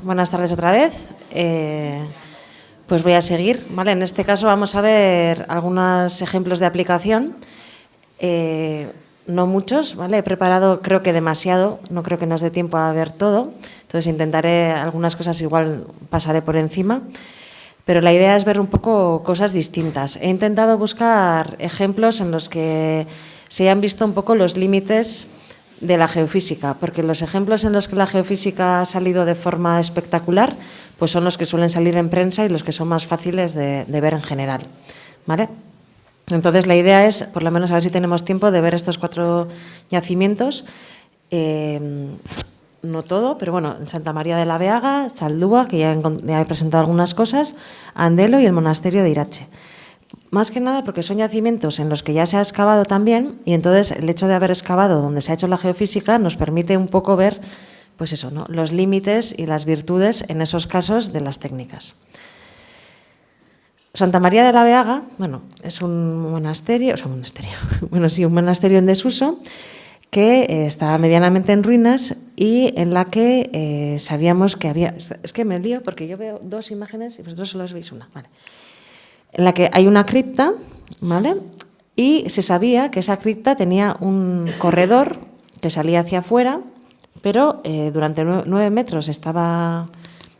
buenas tardes otra vez. Pues voy a seguir, ¿vale? En este caso vamos a ver algunos ejemplos de aplicación. No muchos, ¿vale? He preparado, creo que demasiado, no creo que nos dé tiempo a ver todo. Entonces intentaré algunas cosas, igual pasaré por encima. Pero la idea es ver un poco cosas distintas. He intentado buscar ejemplos en los que se hayan visto un poco los límites de la geofísica, porque los ejemplos en los que la geofísica ha salido de forma espectacular, pues son los que suelen salir en prensa y los que son más fáciles de ver en general, ¿vale? Entonces la idea es, por lo menos a ver si tenemos tiempo de ver estos 4 yacimientos. No todo, pero bueno, en Santa María de la Beaga, Zaldúa, que ya he presentado algunas cosas, Andelo y el monasterio de Irache. Más que nada porque son yacimientos en los que ya se ha excavado también, y entonces el hecho de haber excavado donde se ha hecho la geofísica nos permite un poco ver, pues eso, ¿no?, los límites y las virtudes en esos casos de las técnicas. Santa María de la Beaga, bueno, es un monasterio, un monasterio en desuso, que está medianamente en ruinas y en la que sabíamos que había... Es que me lío porque yo veo 2 imágenes y vosotros solo os veis una, ¿vale? En la que hay una cripta, ¿vale? Y se sabía que esa cripta tenía un corredor que salía hacia afuera, pero durante 9 metros estaba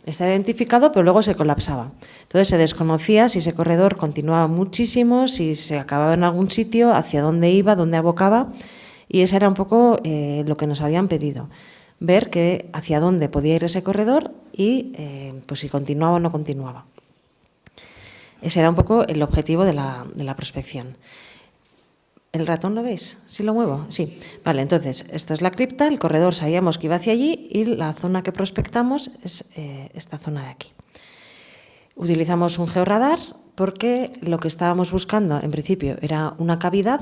identificado, pero luego se colapsaba. Entonces se desconocía si ese corredor continuaba muchísimo, si se acababa en algún sitio, hacia dónde iba, dónde abocaba. Y ese era un poco lo que nos habían pedido, ver que hacia dónde podía ir ese corredor y pues si continuaba o no continuaba. Ese era un poco el objetivo de la prospección. ¿El ratón lo veis? ¿Sí lo muevo? Sí. Vale, entonces, esto es la cripta, el corredor sabíamos que iba hacia allí y la zona que prospectamos es esta zona de aquí. Utilizamos un georradar porque lo que estábamos buscando en principio era una cavidad.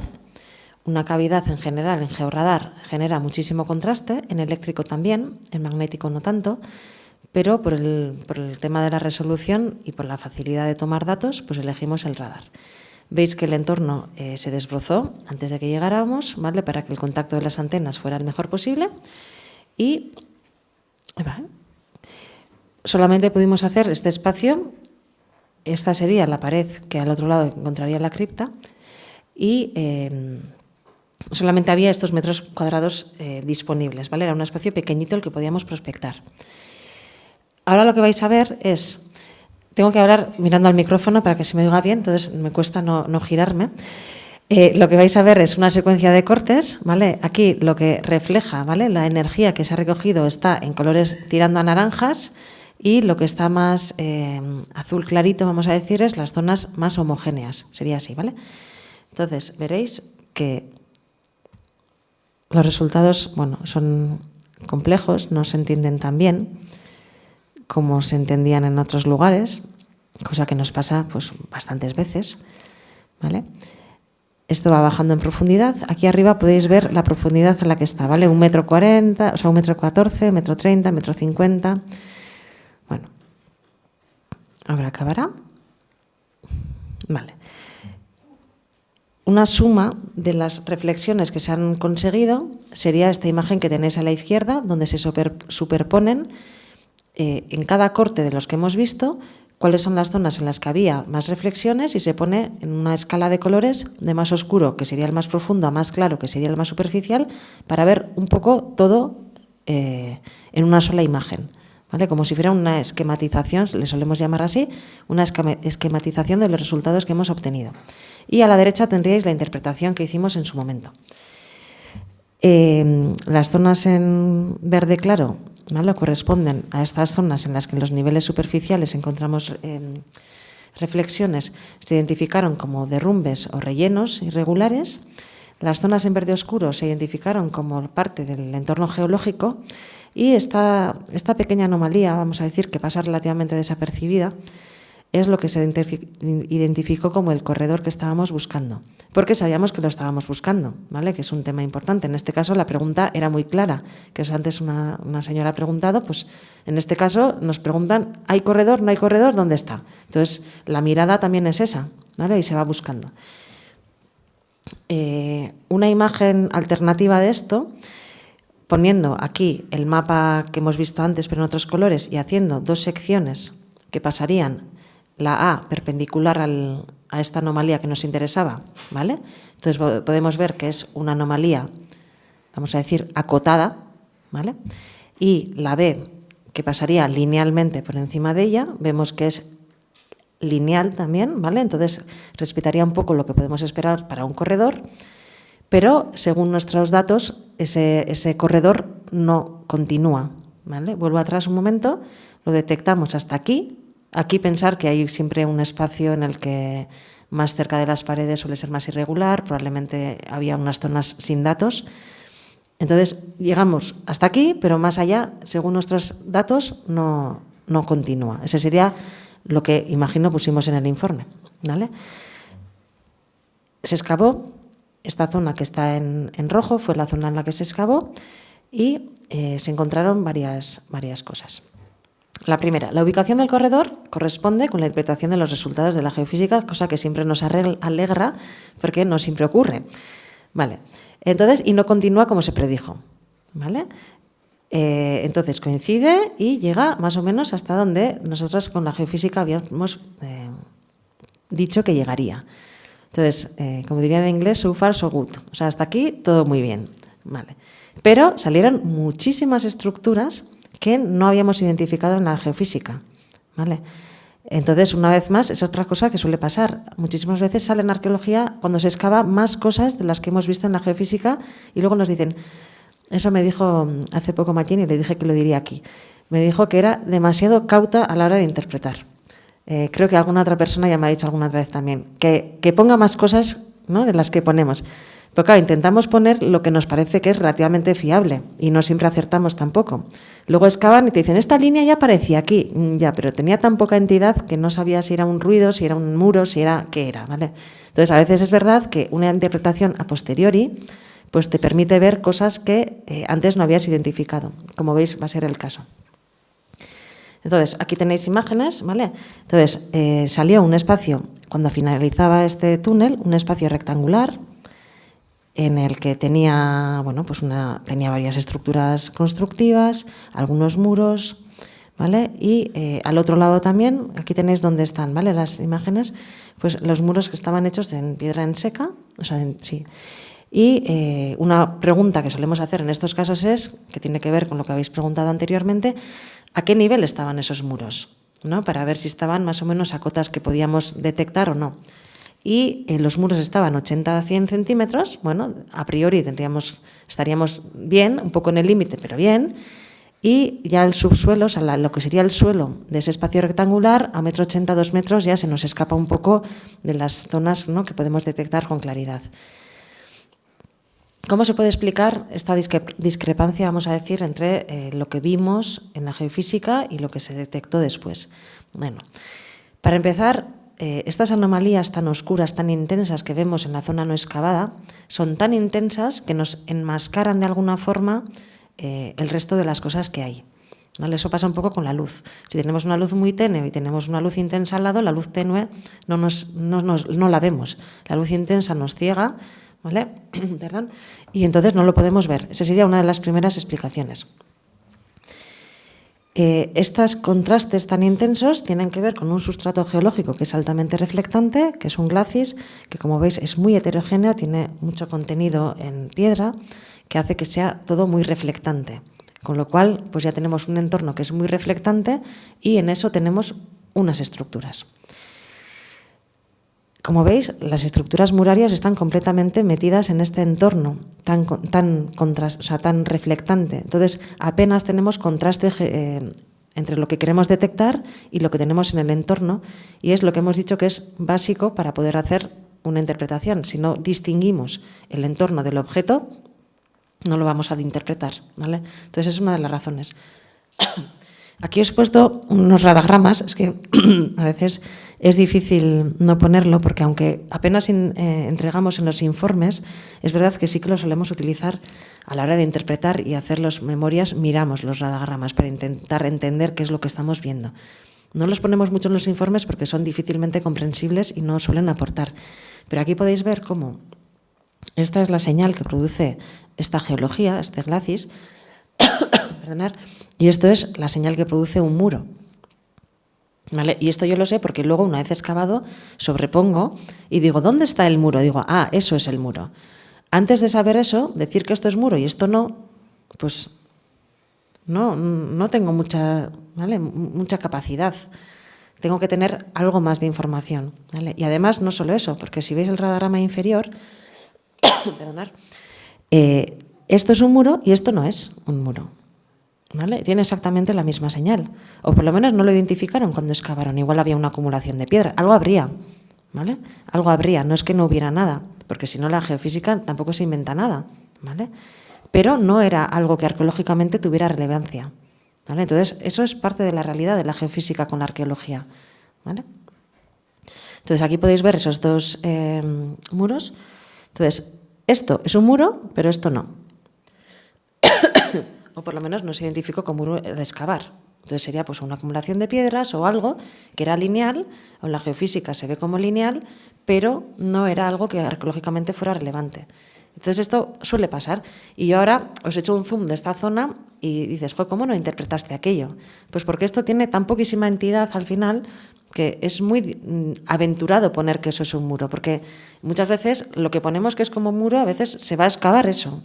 Una cavidad en general en georradar genera muchísimo contraste, en eléctrico también, en magnético no tanto, pero por el tema de la resolución y por la facilidad de tomar datos, pues elegimos el radar. Veis que el entorno se desbrozó antes de que llegáramos, ¿vale?, para que el contacto de las antenas fuera el mejor posible, y solamente pudimos hacer este espacio. Esta sería la pared que al otro lado encontraría la cripta, y solamente había estos metros cuadrados disponibles, ¿vale? Era un espacio pequeñito el que podíamos prospectar. Ahora lo que vais a ver es, tengo que hablar mirando al micrófono para que se me oiga bien, entonces me cuesta no girarme. Lo que vais a ver es una secuencia de cortes, ¿vale? Aquí lo que refleja, ¿vale?, la energía que se ha recogido está en colores tirando a naranjas, y lo que está más azul clarito, vamos a decir, es las zonas más homogéneas, sería así, ¿vale? Entonces veréis que los resultados, bueno, son complejos, no se entienden tan bien como se entendían en otros lugares, cosa que nos pasa pues bastantes veces, ¿vale? Esto va bajando en profundidad. Aquí arriba podéis ver la profundidad a la que está, ¿vale? 1,40 m, o sea, 1,14 m, 1,30 m, 1,50 m. Bueno, ahora acabará. Vale. Una suma de las reflexiones que se han conseguido sería esta imagen que tenéis a la izquierda, donde se superponen en cada corte de los que hemos visto cuáles son las zonas en las que había más reflexiones, y se pone en una escala de colores de más oscuro, que sería el más profundo, a más claro, que sería el más superficial, para ver un poco todo en una sola imagen, ¿vale? Como si fuera una esquematización, le solemos llamar así, una esquematización de los resultados que hemos obtenido. Y a la derecha tendríais la interpretación que hicimos en su momento. Las zonas en verde claro, ¿vale?, corresponden a estas zonas en las que en los niveles superficiales encontramos reflexiones, se identificaron como derrumbes o rellenos irregulares. Las zonas en verde oscuro se identificaron como parte del entorno geológico, y esta pequeña anomalía, vamos a decir, que pasa relativamente desapercibida, es lo que se identificó como el corredor que estábamos buscando, porque sabíamos que lo estábamos buscando, ¿vale?, que es un tema importante. En este caso la pregunta era muy clara, que es antes una señora ha preguntado, pues en este caso nos preguntan, ¿hay corredor? ¿No hay corredor? ¿Dónde está? Entonces la mirada también es esa, ¿vale?, y se va buscando. Una imagen alternativa de esto poniendo aquí el mapa que hemos visto antes, pero en otros colores, y haciendo dos secciones que pasarían la A perpendicular a esta anomalía que nos interesaba, ¿vale? Entonces podemos ver que es una anomalía, vamos a decir, acotada, ¿vale? Y la B, que pasaría linealmente por encima de ella, vemos que es lineal también, ¿vale? Entonces respetaría un poco lo que podemos esperar para un corredor, pero según nuestros datos, ese corredor no continúa, ¿vale? Vuelvo atrás un momento, lo detectamos hasta aquí. Aquí pensar que hay siempre un espacio en el que más cerca de las paredes suele ser más irregular, probablemente había unas zonas sin datos. Entonces llegamos hasta aquí, pero más allá, según nuestros datos, no continúa. Ese sería lo que, imagino, pusimos en el informe, ¿vale? Se excavó, esta zona que está en rojo fue la zona en la que se excavó y se encontraron varias cosas. La primera, la ubicación del corredor corresponde con la interpretación de los resultados de la geofísica, cosa que siempre nos alegra porque no siempre ocurre. Vale. Entonces, y no continúa como se predijo, ¿vale? Entonces coincide y llega más o menos hasta donde nosotros con la geofísica habíamos dicho que llegaría. Entonces, como dirían en inglés, so far so good. O sea, hasta aquí todo muy bien, ¿vale? Pero salieron muchísimas estructuras que no habíamos identificado en la geofísica, ¿vale? Entonces, una vez más, es otra cosa que suele pasar. Muchísimas veces sale en arqueología cuando se excava más cosas de las que hemos visto en la geofísica y luego nos dicen, eso me dijo hace poco Maquin y le dije que lo diría aquí, me dijo que era demasiado cauta a la hora de interpretar. Creo que alguna otra persona ya me ha dicho alguna otra vez también, que ponga más cosas, ¿no?, de las que ponemos. Pero claro, intentamos poner lo que nos parece que es relativamente fiable y no siempre acertamos tampoco. Luego excavan y te dicen, esta línea ya aparecía aquí, ya, pero tenía tan poca entidad que no sabía si era un ruido, si era un muro, si era qué era, ¿vale? Entonces, a veces es verdad que una interpretación a posteriori pues te permite ver cosas que antes no habías identificado. Como veis, va a ser el caso. Entonces, aquí tenéis imágenes, ¿vale? Entonces, salió un espacio, cuando finalizaba este túnel, un espacio rectangular, en el que tenía, bueno, pues tenía varias estructuras constructivas, algunos muros, ¿vale? Y al otro lado también, aquí tenéis dónde están, ¿vale?, las imágenes, pues los muros que estaban hechos en piedra en seca, o sea, sí. Y una pregunta que solemos hacer en estos casos es, que tiene que ver con lo que habéis preguntado anteriormente, ¿a qué nivel estaban esos muros?, ¿no?, para ver si estaban más o menos a cotas que podíamos detectar o no. Y los muros estaban 80 a 100 centímetros, bueno, a priori estaríamos bien, un poco en el límite, pero bien, y ya el subsuelo, o sea, lo que sería el suelo de ese espacio rectangular, a 1,80 m, 2 metros, ya se nos escapa un poco de las zonas, ¿no?, que podemos detectar con claridad. ¿Cómo se puede explicar esta discrepancia, vamos a decir, entre lo que vimos en la geofísica y lo que se detectó después? Bueno, para empezar, estas anomalías tan oscuras, tan intensas que vemos en la zona no excavada, son tan intensas que nos enmascaran de alguna forma el resto de las cosas que hay, ¿vale? Eso pasa un poco con la luz. Si tenemos una luz muy tenue y tenemos una luz intensa al lado, la luz tenue no la vemos. La luz intensa nos ciega, ¿vale? Perdón. Y entonces no lo podemos ver. Esa sería una de las primeras explicaciones. Estos contrastes tan intensos tienen que ver con un sustrato geológico que es altamente reflectante, que es un glacis, que como veis es muy heterogéneo, tiene mucho contenido en piedra, que hace que sea todo muy reflectante. Con lo cual, pues ya tenemos un entorno que es muy reflectante y en eso tenemos unas estructuras. Como veis, las estructuras murarias están completamente metidas en este entorno tan reflectante. Entonces, apenas tenemos contraste entre lo que queremos detectar y lo que tenemos en el entorno, y es lo que hemos dicho que es básico para poder hacer una interpretación. Si no distinguimos el entorno del objeto, no lo vamos a interpretar, ¿vale? Entonces, es una de las razones. Aquí os he puesto unos radagramas, es que a veces es difícil no ponerlo porque aunque apenas entregamos en los informes, es verdad que sí que lo solemos utilizar a la hora de interpretar y hacer las memorias, miramos los radagramas para intentar entender qué es lo que estamos viendo. No los ponemos mucho en los informes porque son difícilmente comprensibles y no suelen aportar. Pero aquí podéis ver cómo esta es la señal que produce esta geología, este glacis, Perdonar. Y esto es la señal que produce un muro. ¿Vale? Y esto yo lo sé porque luego, una vez excavado, sobrepongo y digo, ¿dónde está el muro? Digo, eso es el muro. Antes de saber eso, decir que esto es muro y esto no, pues no tengo mucha capacidad. Tengo que tener algo más de información. ¿Vale? Y además, no solo eso, porque si veis el radarama inferior, perdonar, esto es un muro y esto no es un muro. ¿Vale? Tiene exactamente la misma señal. O por lo menos no lo identificaron cuando excavaron. Igual había una acumulación de piedra. Algo habría. ¿Vale? Algo habría. No es que no hubiera nada, porque si no la geofísica tampoco se inventa nada. ¿Vale? Pero no era algo que arqueológicamente tuviera relevancia. ¿Vale? Entonces, eso es parte de la realidad de la geofísica con la arqueología. ¿Vale? Entonces, aquí podéis ver esos dos muros. Entonces, esto es un muro, pero esto no. O por lo menos no se identificó como muro al excavar. Entonces sería pues una acumulación de piedras o algo que era lineal, o en la geofísica se ve como lineal, pero no era algo que arqueológicamente fuera relevante. Entonces esto suele pasar. Y yo ahora os he hecho un zoom de esta zona y dices, ¿cómo no interprtaste aquello? Pues porque esto tiene tan poquísima entidad al final que es muy aventurado poner que eso es un muro, porque muchas veces lo que ponemos que es como muro, a veces se va a excavar eso,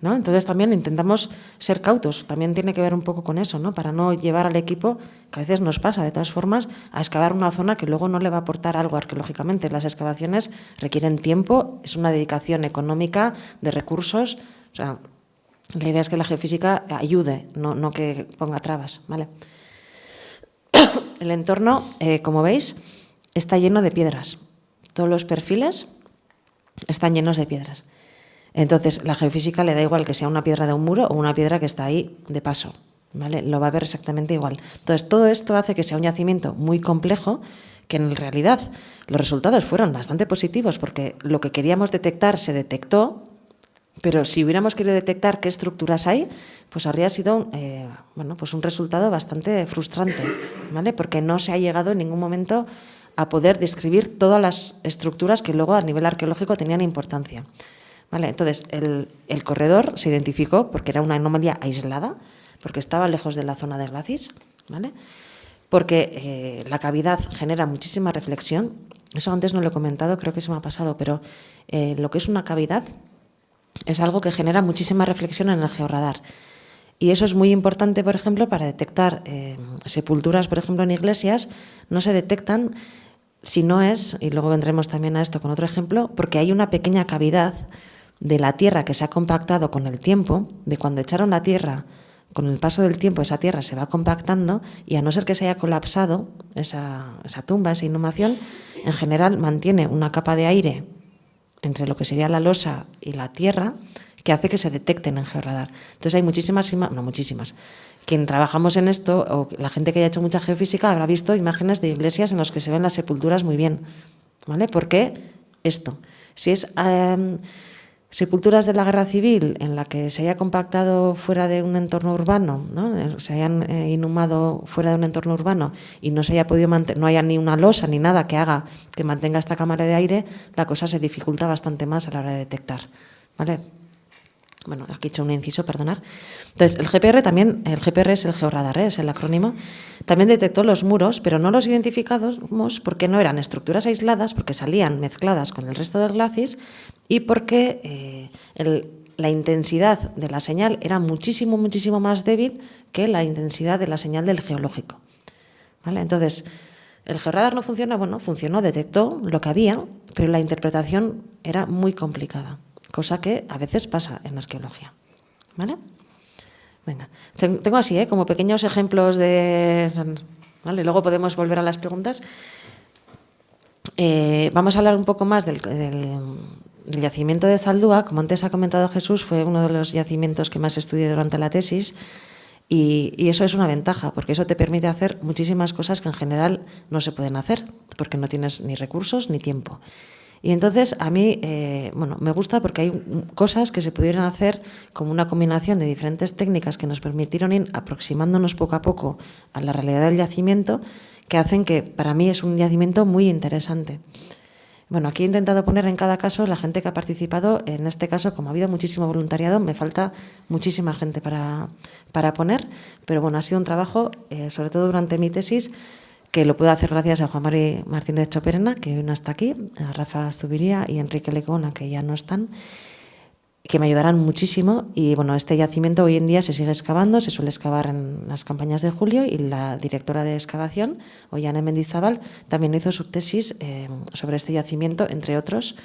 ¿no? Entonces también intentamos ser cautos, también tiene que ver un poco con eso, ¿no? Para no llevar al equipo, que a veces nos pasa de todas formas, a excavar una zona que luego no le va a aportar algo arqueológicamente. Las excavaciones requieren tiempo, es una dedicación económica, de recursos, o sea, la idea es que la geofísica ayude, no que ponga trabas, ¿vale? El entorno, como veis, está lleno de piedras. Todos los perfiles están llenos de piedras. Entonces, la geofísica le da igual que sea una piedra de un muro o una piedra que está ahí de paso, ¿vale? Lo va a ver exactamente igual. Entonces, todo esto hace que sea un yacimiento muy complejo, que en realidad los resultados fueron bastante positivos porque lo que queríamos detectar se detectó, pero si hubiéramos querido detectar qué estructuras hay, pues habría sido pues un resultado bastante frustrante, ¿vale? Porque no se ha llegado en ningún momento a poder describir todas las estructuras que luego a nivel arqueológico tenían importancia. ¿Vale? Entonces, el corredor se identificó porque era una anomalía aislada, porque estaba lejos de la zona de glacis, ¿vale? Porque la cavidad genera muchísima reflexión. Eso antes no lo he comentado, creo que se me ha pasado, pero lo que es una cavidad es algo que genera muchísima reflexión en el georradar. Y eso es muy importante, por ejemplo, para detectar sepulturas, por ejemplo, en iglesias, no se detectan si no es, y luego vendremos también a esto con otro ejemplo, porque hay una pequeña cavidad de la tierra que se ha compactado con el tiempo, de cuando echaron la tierra, con el paso del tiempo esa tierra se va compactando y a no ser que se haya colapsado esa tumba, esa inhumación, en general mantiene una capa de aire entre lo que sería la losa y la tierra que hace que se detecten en georradar. Entonces hay muchísimas, quien trabajamos en esto o la gente que haya hecho mucha geofísica habrá visto imágenes de iglesias en las que se ven las sepulturas muy bien, ¿vale? ¿Por qué esto? Si es sepulturas de la guerra civil en la que se haya compactado fuera de un entorno urbano, ¿no? Se hayan inhumado fuera de un entorno urbano y no se haya podido no haya ni una losa ni nada que haga que mantenga esta cámara de aire, la cosa se dificulta bastante más a la hora de detectar, ¿vale? Bueno, aquí he hecho un inciso, perdonar. Entonces, el GPR es el georradar, es el acrónimo, también detectó los muros, pero no los identificamos porque no eran estructuras aisladas, porque salían mezcladas con el resto del glacis y porque la intensidad de la señal era muchísimo, muchísimo más débil que la intensidad de la señal del geológico, ¿vale? Entonces, el georradar no funciona, funcionó, detectó lo que había, pero la interpretación era muy complicada. Cosa que a veces pasa en arqueología, ¿vale? Venga, tengo así, como pequeños ejemplos de... ¿vale? Luego podemos volver a las preguntas. Vamos a hablar un poco más del yacimiento de Zaldúa. Como antes ha comentado Jesús, fue uno de los yacimientos que más estudié durante la tesis y eso es una ventaja, porque eso te permite hacer muchísimas cosas que en general no se pueden hacer, porque no tienes ni recursos ni tiempo. Y entonces a mí me gusta porque hay cosas que se pudieron hacer como una combinación de diferentes técnicas que nos permitieron ir aproximándonos poco a poco a la realidad del yacimiento, que hacen que para mí es un yacimiento muy interesante. Bueno, aquí he intentado poner en cada caso la gente que ha participado. En este caso, como ha habido muchísimo voluntariado, me falta muchísima gente para poner, pero bueno, ha sido un trabajo, sobre todo durante mi tesis, que lo puedo hacer gracias a Juan Mari Martínez Choperena, que hoy no está aquí, a Rafa Zubiría y Enrique Lecona, que ya no están, que me ayudarán muchísimo. Y bueno, este yacimiento hoy en día se sigue excavando, se suele excavar en las campañas de julio, y la directora de excavación, Ollane Mendizábal, también hizo su tesis sobre este yacimiento, entre otros,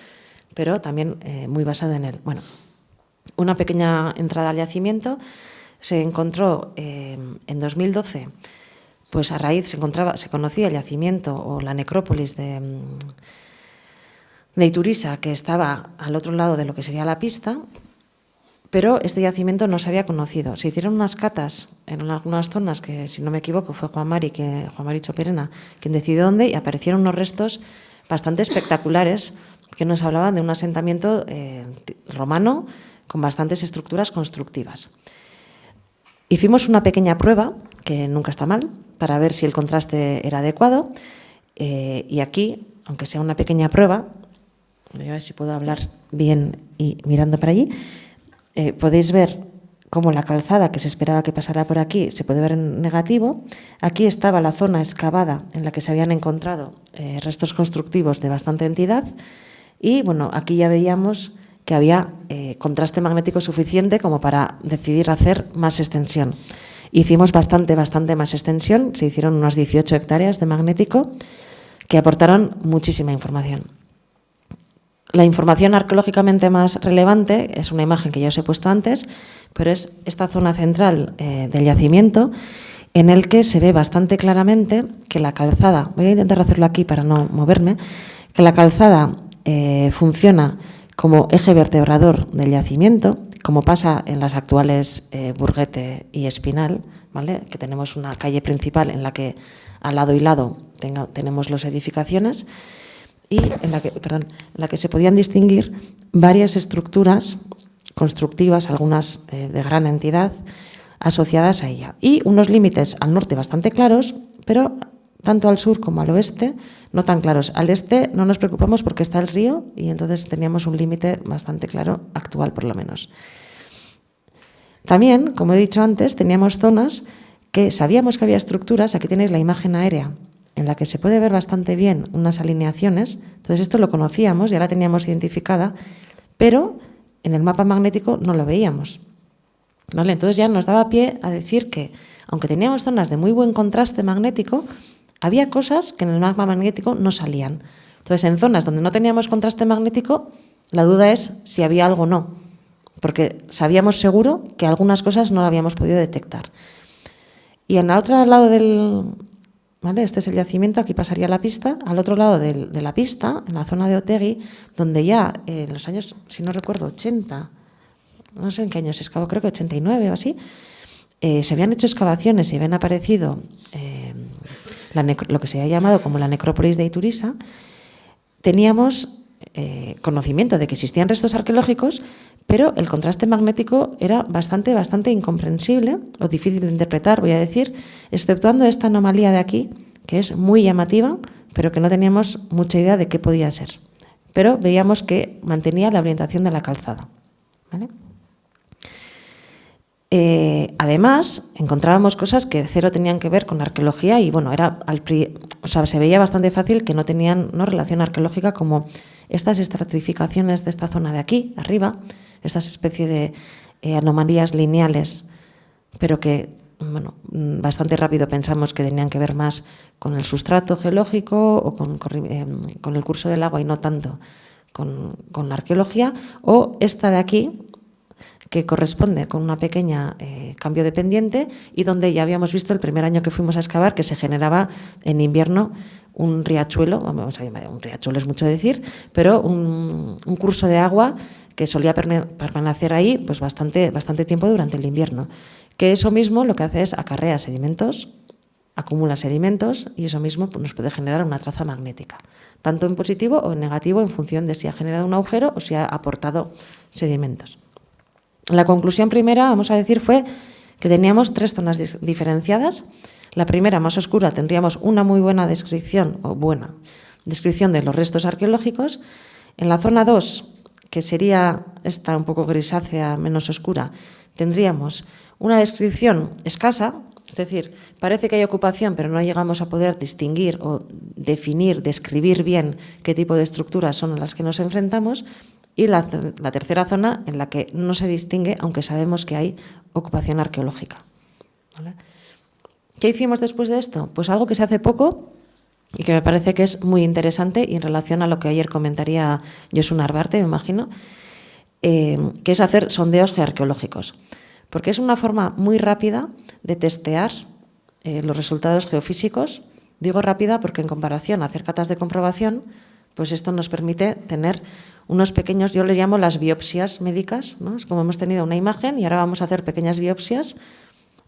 pero también muy basado en él. Bueno, una pequeña entrada al yacimiento. Se encontró en 2012, pues a raíz se conocía el yacimiento o la necrópolis de Iturisa, que estaba al otro lado de lo que sería la pista, pero este yacimiento no se había conocido. Se hicieron unas catas en algunas zonas, que si no me equivoco fue Juan Mari Choperena quien decidió dónde, y aparecieron unos restos bastante espectaculares que nos hablaban de un asentamiento romano con bastantes estructuras constructivas. Hicimos una pequeña prueba, que nunca está mal, para ver si el contraste era adecuado, y aquí, aunque sea una pequeña prueba, voy a ver si puedo hablar bien y mirando para allí, podéis ver cómo la calzada que se esperaba que pasara por aquí se puede ver en negativo. Aquí estaba la zona excavada en la que se habían encontrado restos constructivos de bastante entidad, y bueno, aquí ya veíamos que había contraste magnético suficiente como para decidir hacer más extensión. Hicimos bastante más extensión, se hicieron unas 18 hectáreas de magnético que aportaron muchísima información. La información arqueológicamente más relevante es una imagen que ya os he puesto antes, pero es esta zona central del yacimiento, en el que se ve bastante claramente que la calzada, voy a intentar hacerlo aquí para no moverme, que la calzada funciona como eje vertebrador del yacimiento, como pasa en las actuales Burguete y Espinal, ¿vale? Que tenemos una calle principal en la que al lado y lado tenemos las edificaciones, y en la que se podían distinguir varias estructuras constructivas, algunas de gran entidad, asociadas a ella. Y unos límites al norte bastante claros, pero tanto al sur como al oeste no tan claros. Al este no nos preocupamos porque está el río, y entonces teníamos un límite bastante claro, actual por lo menos. También, como he dicho antes, teníamos zonas que sabíamos que había estructuras. Aquí tenéis la imagen aérea, en la que se puede ver bastante bien unas alineaciones. Entonces esto lo conocíamos, ya la teníamos identificada, pero en el mapa magnético no lo veíamos, ¿vale? Entonces ya nos daba pie a decir que, aunque teníamos zonas de muy buen contraste magnético, había cosas que en el mapa magnético no salían. Entonces, en zonas donde no teníamos contraste magnético, la duda es si había algo o no, porque sabíamos seguro que algunas cosas no las habíamos podido detectar. Y en el otro lado ¿vale? Este es el yacimiento, aquí pasaría la pista. Al otro lado de la pista, en la zona de Otegui, donde ya en los años, si no recuerdo, 80, no sé en qué años se excavó, creo que 89 o así, se habían hecho excavaciones y habían aparecido lo que se ha llamado como la necrópolis de Iturisa. Teníamos conocimiento de que existían restos arqueológicos, pero el contraste magnético era bastante incomprensible o difícil de interpretar, voy a decir, exceptuando esta anomalía de aquí, que es muy llamativa, pero que no teníamos mucha idea de qué podía ser. Pero veíamos que mantenía la orientación de la calzada, ¿vale? Además, encontrábamos cosas que cero tenían que ver con arqueología, y bueno, se veía bastante fácil que no tenían relación arqueológica, como estas estratificaciones de esta zona de aquí, arriba, estas especies de anomalías lineales, pero que bueno, bastante rápido pensamos que tenían que ver más con el sustrato geológico o con el curso del agua, y no tanto con la arqueología. O esta de aquí, que corresponde con una pequeña cambio de pendiente, y donde ya habíamos visto el primer año que fuimos a excavar que se generaba en invierno un riachuelo, vamos a llamar un riachuelo, es mucho decir, pero un curso de agua que solía permanecer ahí pues bastante tiempo durante el invierno. Que eso mismo lo que hace es acarrea sedimentos, acumula sedimentos, y eso mismo pues, nos puede generar una traza magnética, tanto en positivo o en negativo, en función de si ha generado un agujero o si ha aportado sedimentos. La conclusión primera, vamos a decir, fue que teníamos 3 zonas diferenciadas. La primera, más oscura, tendríamos una muy buena descripción, o buena, descripción de los restos arqueológicos. En la zona 2, que sería esta un poco grisácea, menos oscura, tendríamos una descripción escasa, es decir, parece que hay ocupación, pero no llegamos a poder distinguir o definir, describir bien qué tipo de estructuras son a las que nos enfrentamos. Y la tercera zona en la que no se distingue, aunque sabemos que hay ocupación arqueológica. ¿Vale? ¿Qué hicimos después de esto? Pues algo que se hace poco y que me parece que es muy interesante y en relación a lo que ayer comentaría Josu Narvarte, me imagino, que es hacer sondeos geoarqueológicos. Porque es una forma muy rápida de testear los resultados geofísicos. Digo rápida porque en comparación a hacer catas de comprobación, pues esto nos permite tener unos pequeños, yo le llamo las biopsias médicas, ¿no? Es como hemos tenido una imagen y ahora vamos a hacer pequeñas biopsias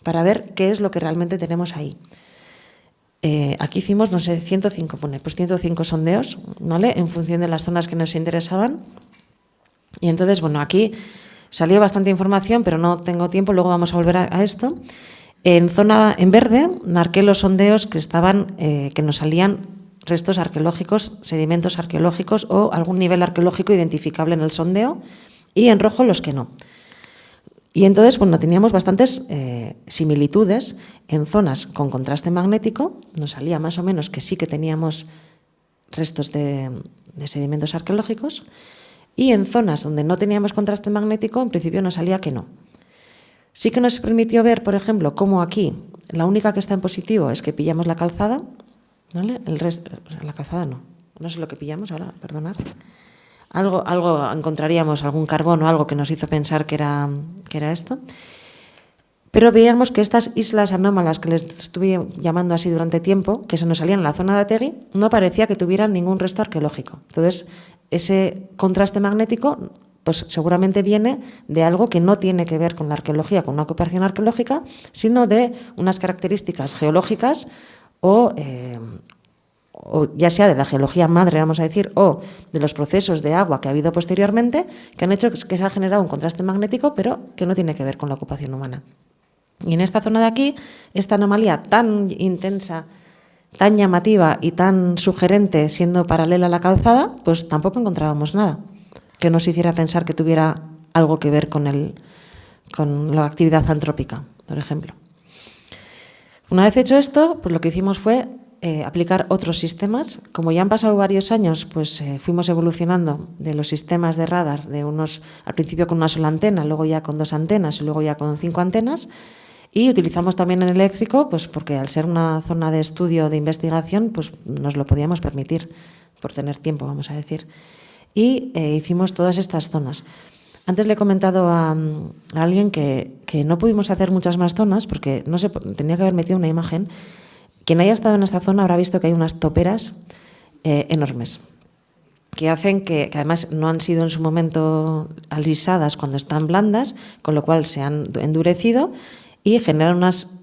para ver qué es lo que realmente tenemos ahí. Aquí hicimos, no sé, 105, pues 105 sondeos, ¿vale? En función de las zonas que nos interesaban. Y entonces, bueno, aquí salió bastante información, pero no tengo tiempo, luego vamos a volver a esto. En verde marqué los sondeos que estaban, que nos salían restos arqueológicos, sedimentos arqueológicos o algún nivel arqueológico identificable en el sondeo, y en rojo los que no. Y entonces, bueno, teníamos bastantes similitudes en zonas con contraste magnético, nos salía más o menos que sí que teníamos restos de sedimentos arqueológicos, y en zonas donde no teníamos contraste magnético, en principio nos salía que no. Sí que nos permitió ver, por ejemplo, cómo aquí la única que está en positivo es que pillamos la calzada, ¿vale? El resto, la calzada no sé lo que pillamos ahora, perdonad. Algo encontraríamos, algún carbón o algo que nos hizo pensar que era esto. Pero veíamos que estas islas anómalas que les estuve llamando así durante tiempo, que se nos salían en la zona de Ategui, no parecía que tuvieran ningún resto arqueológico. Entonces, ese contraste magnético pues seguramente viene de algo que no tiene que ver con la arqueología, con una ocupación arqueológica, sino de unas características geológicas o ya sea de la geología madre, vamos a decir, o de los procesos de agua que ha habido posteriormente, que han hecho que se ha generado un contraste magnético, pero que no tiene que ver con la ocupación humana. Y en esta zona de aquí, esta anomalía tan intensa, tan llamativa y tan sugerente, siendo paralela a la calzada, pues tampoco encontrábamos nada que nos hiciera pensar que tuviera algo que ver con la actividad antrópica, por ejemplo. Una vez hecho esto, pues lo que hicimos fue aplicar otros sistemas. Como ya han pasado varios años, pues fuimos evolucionando de los sistemas de radar, al principio con una sola antena, luego ya con 2 antenas y luego ya con 5 antenas. Y utilizamos también el eléctrico, pues porque al ser una zona de estudio, de investigación, pues nos lo podíamos permitir, por tener tiempo, vamos a decir. Y hicimos todas estas zonas. Antes le he comentado a alguien que no pudimos hacer muchas más zonas porque tenía que haber metido una imagen. Quien haya estado en esta zona habrá visto que hay unas toperas enormes que hacen que además no han sido en su momento alisadas cuando están blandas, con lo cual se han endurecido y generan unos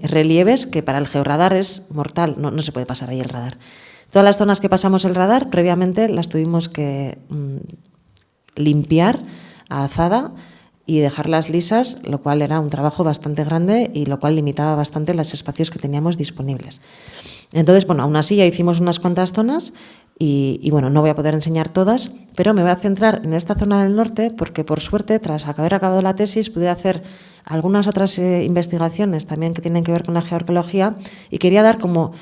relieves que para el georradar es mortal, no se puede pasar ahí el radar. Todas las zonas que pasamos el radar previamente las tuvimos que limpiar a azada y dejarlas lisas, lo cual era un trabajo bastante grande y lo cual limitaba bastante los espacios que teníamos disponibles. Entonces, bueno, aún así ya hicimos unas cuantas zonas y bueno, no voy a poder enseñar todas, pero me voy a centrar en esta zona del norte porque, por suerte, tras haber acabado la tesis, pude hacer algunas otras investigaciones también que tienen que ver con la geoarqueología y quería dar como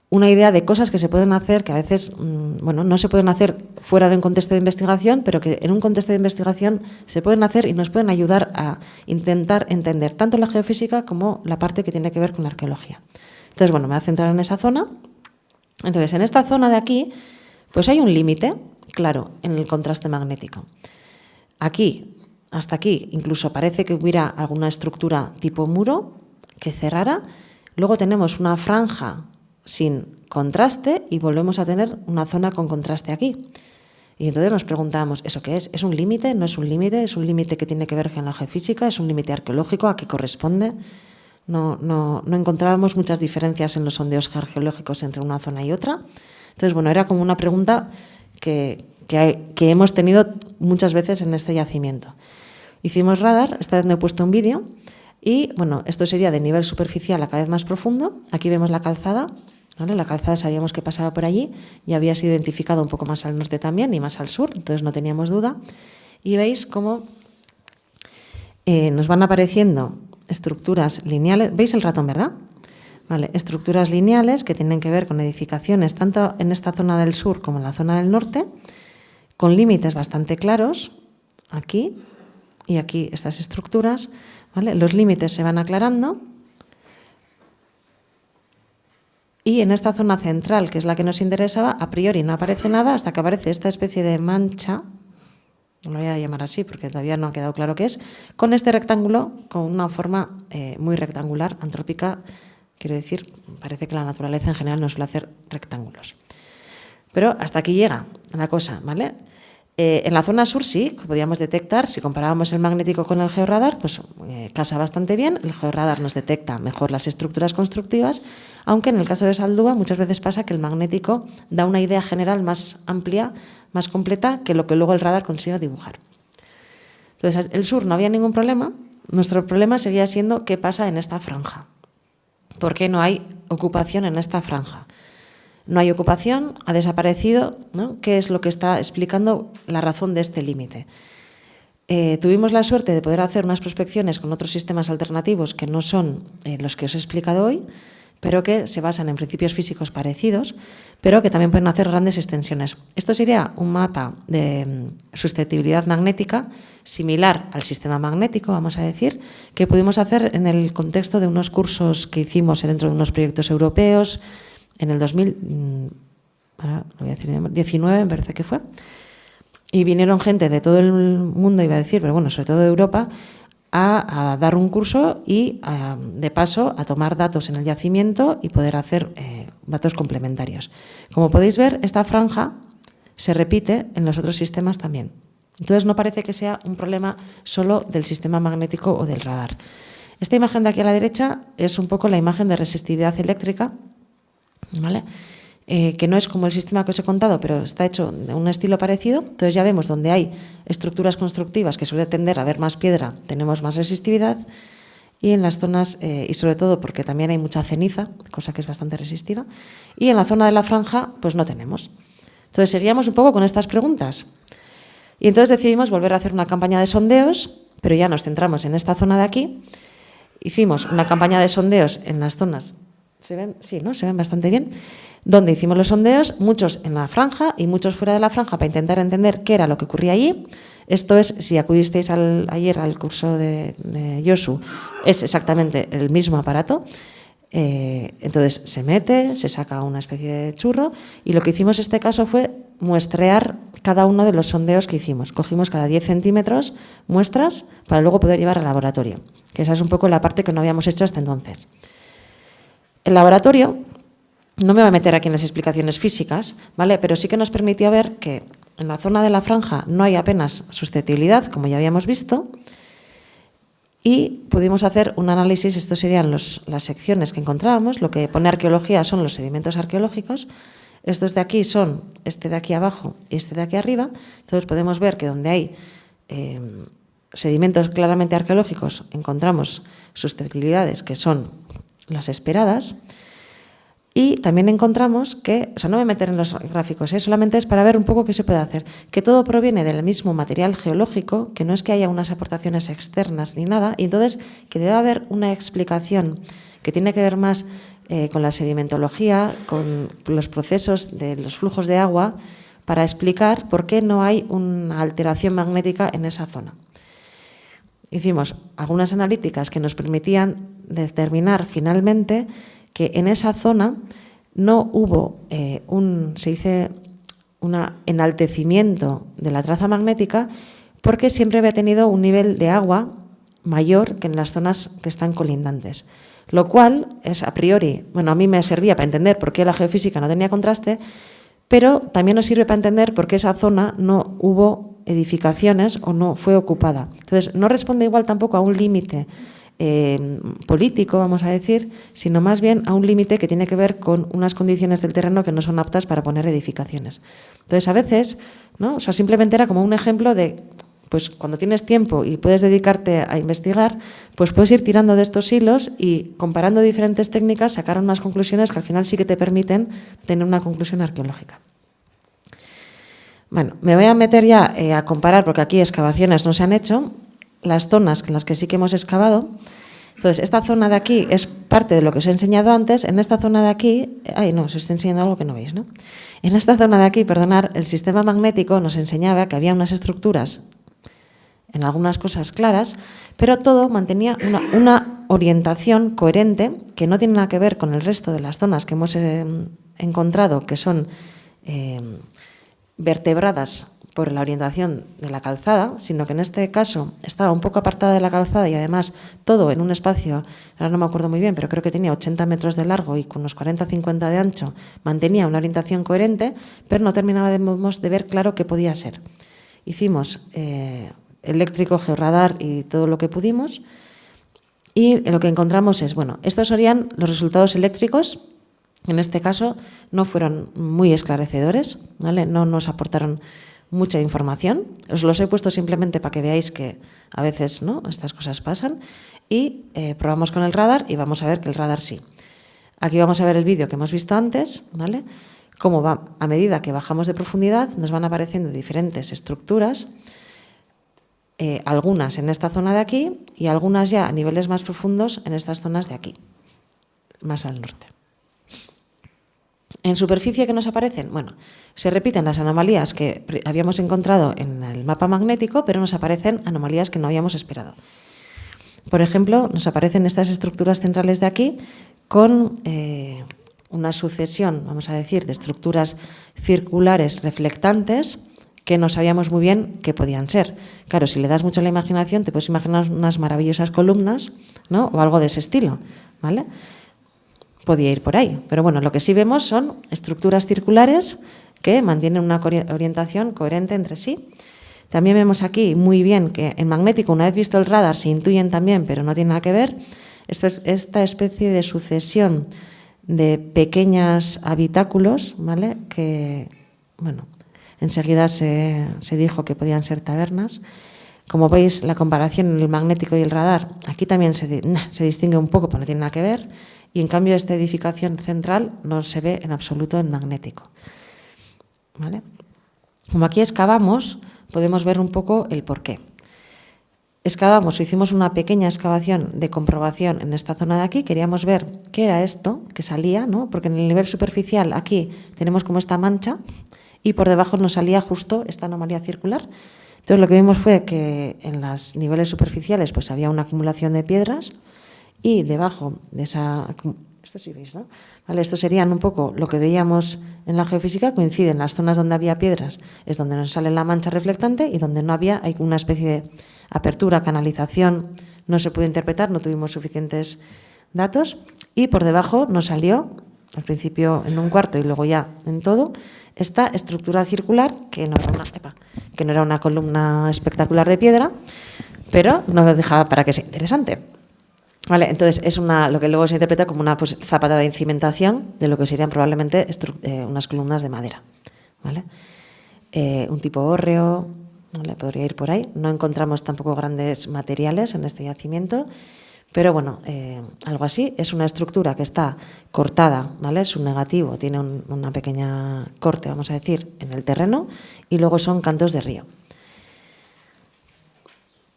una idea de cosas que se pueden hacer, que a veces no se pueden hacer fuera de un contexto de investigación, pero que en un contexto de investigación se pueden hacer y nos pueden ayudar a intentar entender tanto la geofísica como la parte que tiene que ver con la arqueología. Entonces, bueno, me voy a centrar en esa zona. Entonces, en esta zona de aquí, pues hay un límite, claro, en el contraste magnético. Aquí, hasta aquí, incluso parece que hubiera alguna estructura tipo muro que cerrara. Luego tenemos una franja sin contraste y volvemos a tener una zona con contraste aquí. Y entonces nos preguntamos, ¿eso qué es? ¿Es un límite? ¿No es un límite? ¿Es un límite que tiene que ver con la geofísica? ¿Es un límite arqueológico? ¿A qué corresponde? No encontrábamos muchas diferencias en los sondeos geológicos entre una zona y otra. Entonces, bueno, era como una pregunta que hemos tenido muchas veces en este yacimiento. Hicimos radar, esta vez no he puesto un vídeo, y bueno, esto sería de nivel superficial a cada vez más profundo. Aquí vemos la calzada, ¿vale? La calzada sabíamos que pasaba por allí y había sido identificado un poco más al norte también y más al sur, entonces no teníamos duda. Y veis cómo nos van apareciendo estructuras lineales. ¿Veis el ratón, verdad? Vale, estructuras lineales que tienen que ver con edificaciones tanto en esta zona del sur como en la zona del norte, con límites bastante claros, aquí y aquí estas estructuras, ¿vale? Los límites se van aclarando y en esta zona central, que es la que nos interesaba, a priori no aparece nada hasta que aparece esta especie de mancha, no lo voy a llamar así porque todavía no ha quedado claro qué es, con este rectángulo, con una forma muy rectangular, antrópica. Quiero decir, parece que la naturaleza en general no suele hacer rectángulos. Pero hasta aquí llega la cosa, ¿vale? En la zona sur sí, podíamos detectar, si comparábamos el magnético con el georradar, pues casa bastante bien, el georradar nos detecta mejor las estructuras constructivas, aunque en el caso de Zaldúa muchas veces pasa que el magnético da una idea general más amplia, más completa, que lo que luego el radar consiga dibujar. Entonces, el sur no había ningún problema, nuestro problema seguía siendo qué pasa en esta franja. ¿Por qué no hay ocupación en esta franja? No hay ocupación, ha desaparecido, ¿no? ¿Qué es lo que está explicando la razón de este límite? Tuvimos la suerte de poder hacer unas prospecciones con otros sistemas alternativos que no son los que os he explicado hoy, pero que se basan en principios físicos parecidos, pero que también pueden hacer grandes extensiones. Esto sería un mapa de susceptibilidad magnética similar al sistema magnético, vamos a decir, que pudimos hacer en el contexto de unos cursos que hicimos dentro de unos proyectos europeos en el 2019, me parece que fue, y vinieron gente de todo el mundo, iba a decir, pero bueno, sobre todo de Europa, a dar un curso y, de paso, a tomar datos en el yacimiento y poder hacer datos complementarios. Como podéis ver, esta franja se repite en los otros sistemas también. Entonces, no parece que sea un problema solo del sistema magnético o del radar. Esta imagen de aquí a la derecha es un poco la imagen de resistividad eléctrica, ¿vale? Que no es como el sistema que os he contado, pero está hecho de un estilo parecido. Entonces ya vemos donde hay estructuras constructivas que suele tender a haber más piedra, tenemos más resistividad, y en las zonas, y sobre todo porque también hay mucha ceniza, cosa que es bastante resistiva, y en la zona de la franja pues no tenemos. Entonces seguíamos un poco con estas preguntas. Y entonces decidimos volver a hacer una campaña de sondeos, pero ya nos centramos en esta zona de aquí. Hicimos una campaña de sondeos en las zonas, ¿se ven? Sí, ¿no? Se ven bastante bien. Donde hicimos los sondeos, muchos en la franja y muchos fuera de la franja, para intentar entender qué era lo que ocurría allí. Esto es, si acudisteis ayer al curso de Josu, es exactamente el mismo aparato. Entonces se mete, se saca una especie de churro, y lo que hicimos en este caso fue muestrear cada uno de los sondeos que hicimos. Cogimos cada 10 centímetros muestras para luego poder llevar al laboratorio, que esa es un poco la parte que no habíamos hecho hasta entonces. El laboratorio, no me voy a meter aquí en las explicaciones físicas, ¿vale? Pero sí que nos permitió ver que en la zona de la franja no hay apenas susceptibilidad, como ya habíamos visto, y pudimos hacer un análisis. Estos serían las secciones que encontrábamos. Lo que pone arqueología son los sedimentos arqueológicos. Estos de aquí son este de aquí abajo y este de aquí arriba. Entonces podemos ver que donde hay sedimentos claramente arqueológicos encontramos susceptibilidades que son las esperadas. Y también encontramos que, o sea, no me voy a meter en los gráficos, solamente es para ver un poco qué se puede hacer, que todo proviene del mismo material geológico, que no es que haya unas aportaciones externas ni nada, y entonces que debe haber una explicación que tiene que ver más con la sedimentología, con los procesos de los flujos de agua, para explicar por qué no hay una alteración magnética en esa zona. Hicimos algunas analíticas que nos permitían determinar finalmente que en esa zona no hubo un enaltecimiento de la traza magnética, porque siempre había tenido un nivel de agua mayor que en las zonas que están colindantes. Lo cual es a priori, bueno, a mí me servía para entender por qué la geofísica no tenía contraste, pero también nos sirve para entender por qué esa zona no hubo edificaciones o no fue ocupada. Entonces, no responde igual tampoco a un límite político, vamos a decir, sino más bien a un límite que tiene que ver con unas condiciones del terreno que no son aptas para poner edificaciones. Entonces, a veces, ¿no? O sea, simplemente era como un ejemplo de pues cuando tienes tiempo y puedes dedicarte a investigar, pues puedes ir tirando de estos hilos y comparando diferentes técnicas, sacar unas conclusiones que al final sí que te permiten tener una conclusión arqueológica. Bueno, me voy a meter ya a comparar, porque aquí excavaciones no se han hecho, las zonas en las que sí que hemos excavado. Entonces, esta zona de aquí es parte de lo que os he enseñado antes. En esta zona de aquí, os estoy enseñando algo que no veis, ¿no? En esta zona de aquí, perdonad, el sistema magnético nos enseñaba que había unas estructuras, en algunas cosas claras, pero todo mantenía una orientación coherente que no tiene nada que ver con el resto de las zonas que hemos encontrado, que son vertebradas por la orientación de la calzada, sino que en este caso estaba un poco apartada de la calzada y además todo en un espacio, ahora no me acuerdo muy bien, pero creo que tenía 80 metros de largo y con unos 40-50 de ancho, mantenía una orientación coherente, pero no terminábamos de ver claro qué podía ser. Hicimos eléctrico, georradar y todo lo que pudimos, y lo que encontramos es, bueno, estos serían los resultados eléctricos. En este caso no fueron muy esclarecedores, ¿vale? No nos aportaron mucha información. Os los he puesto simplemente para que veáis que a veces, ¿no?, estas cosas pasan. Y probamos con el radar y vamos a ver que el radar sí. Aquí vamos a ver el vídeo que hemos visto antes, ¿vale? Cómo va, a medida que bajamos de profundidad nos van apareciendo diferentes estructuras, algunas en esta zona de aquí y algunas ya a niveles más profundos en estas zonas de aquí, más al norte. En superficie, ¿qué nos aparecen? Bueno, se repiten las anomalías que habíamos encontrado en el mapa magnético, pero nos aparecen anomalías que no habíamos esperado. Por ejemplo, nos aparecen estas estructuras centrales de aquí con una sucesión, vamos a decir, de estructuras circulares reflectantes que no sabíamos muy bien qué podían ser. Claro, si le das mucho a la imaginación, te puedes imaginar unas maravillosas columnas, ¿no?, o algo de ese estilo, ¿vale? Podía ir por ahí, pero bueno, lo que sí vemos son estructuras circulares que mantienen una orientación coherente entre sí. También vemos aquí muy bien que en magnético, una vez visto el radar, se intuyen también, pero no tiene nada que ver. Esta especie de sucesión de pequeños habitáculos, ¿vale?, que, bueno, enseguida se dijo que podían ser tabernas. Como veis, la comparación en el magnético y el radar, aquí también se distingue un poco, pero no tiene nada que ver. Y en cambio esta edificación central no se ve en absoluto en magnético, ¿vale? Como aquí excavamos, podemos ver un poco el porqué. Excavamos o hicimos una pequeña excavación de comprobación en esta zona de aquí. Queríamos ver qué era esto que salía, ¿no?, porque en el nivel superficial aquí tenemos como esta mancha y por debajo nos salía justo esta anomalía circular. Entonces lo que vimos fue que en los niveles superficiales pues había una acumulación de piedras y debajo de esa... Esto sí veis, ¿no? Vale, esto serían un poco lo que veíamos en la geofísica, coinciden las zonas donde había piedras, es donde nos sale la mancha reflectante, y donde no había, hay una especie de apertura, canalización, no se puede interpretar, no tuvimos suficientes datos, y por debajo nos salió, al principio en un cuarto y luego ya en todo, esta estructura circular, que no era una columna espectacular de piedra, pero nos dejaba para que sea interesante. Vale, entonces es lo que luego se interpreta como una zapata de cimentación de lo que serían probablemente unas columnas de madera, ¿vale? Un tipo hórreo, ¿vale?, podría ir por ahí. No encontramos tampoco grandes materiales en este yacimiento, pero bueno, algo así. Es una estructura que está cortada, ¿vale? Su negativo tiene una pequeña corte, vamos a decir, en el terreno, y luego son cantos de río.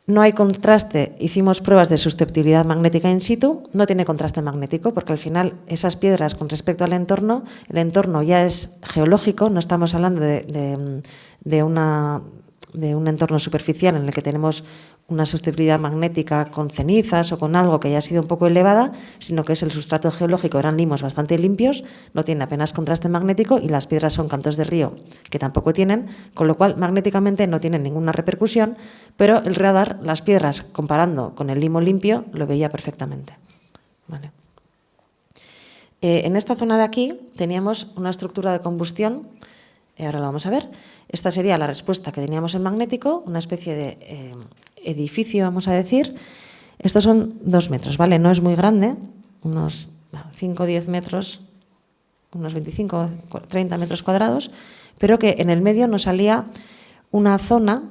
No hay contraste, hicimos pruebas de susceptibilidad magnética in situ, no tiene contraste magnético porque al final esas piedras con respecto al entorno, el entorno ya es geológico, no estamos hablando de un entorno superficial en el que tenemos una susceptibilidad magnética con cenizas o con algo que haya sido un poco elevada, sino que es el sustrato geológico, eran limos bastante limpios, no tiene apenas contraste magnético y las piedras son cantos de río que tampoco tienen, con lo cual magnéticamente no tienen ninguna repercusión, pero el radar, las piedras, comparando con el limo limpio, lo veía perfectamente. Vale. En esta zona de aquí teníamos una estructura de combustión, ahora lo vamos a ver. Esta sería la respuesta que teníamos en magnético, una especie de edificio, vamos a decir. Estos son 2 metros, ¿vale? No es muy grande, unos 5 o 10 metros, unos 25 o 30 metros cuadrados, pero que en el medio nos salía una zona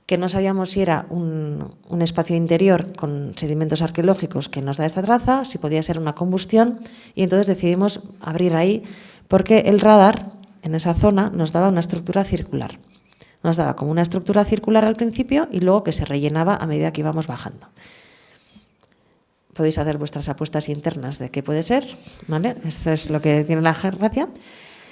que no sabíamos si era un espacio interior con sedimentos arqueológicos que nos da esta traza, si podía ser una combustión, y entonces decidimos abrir ahí porque el radar en esa zona nos daba una estructura circular. Nos daba como una estructura circular al principio y luego que se rellenaba a medida que íbamos bajando. Podéis hacer vuestras apuestas internas de qué puede ser, ¿vale? Esto es lo que tiene la gracia.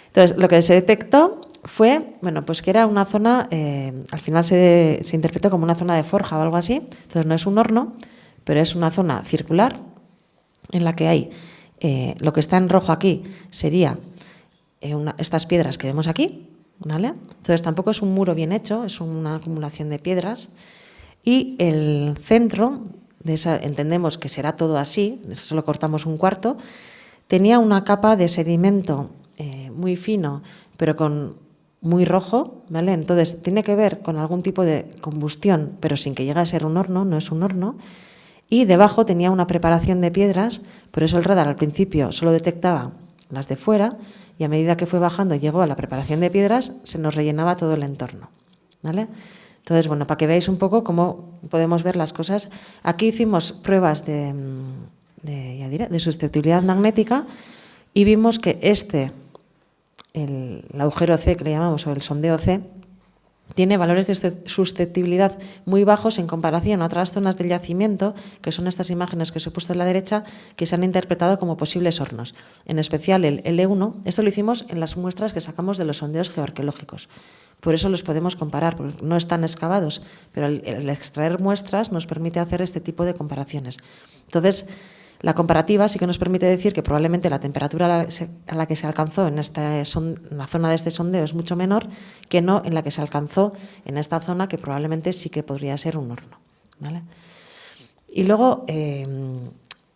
Entonces, lo que se detectó fue, bueno, pues que era una zona, al final se interpretó como una zona de forja o algo así. Entonces, no es un horno, pero es una zona circular en la que hay, lo que está en rojo aquí sería estas piedras que vemos aquí, ¿vale? Entonces, tampoco es un muro bien hecho, es una acumulación de piedras. Y el centro de esa, entendemos que será todo así, solo cortamos un cuarto, tenía una capa de sedimento muy fino, pero muy rojo, ¿vale? Entonces tiene que ver con algún tipo de combustión, pero sin que llegue a ser un horno, no es un horno. Y debajo tenía una preparación de piedras, por eso el radar al principio solo detectaba las de fuera y a medida que fue bajando y llegó a la preparación de piedras, se nos rellenaba todo el entorno, ¿vale? Entonces, bueno, para que veáis un poco cómo podemos ver las cosas. Aquí hicimos pruebas de susceptibilidad magnética y vimos que el agujero C, que le llamamos, o el sondeo C, tiene valores de susceptibilidad muy bajos en comparación a otras zonas del yacimiento, que son estas imágenes que os he puesto a la derecha, que se han interpretado como posibles hornos. En especial el L1, esto lo hicimos en las muestras que sacamos de los sondeos geoarqueológicos. Por eso los podemos comparar, porque no están excavados, pero el extraer muestras nos permite hacer este tipo de comparaciones. Entonces, la comparativa sí que nos permite decir que probablemente la temperatura a la que se alcanzó en la zona de este sondeo es mucho menor que no en la que se alcanzó en esta zona, que probablemente sí que podría ser un horno, ¿vale? Y luego,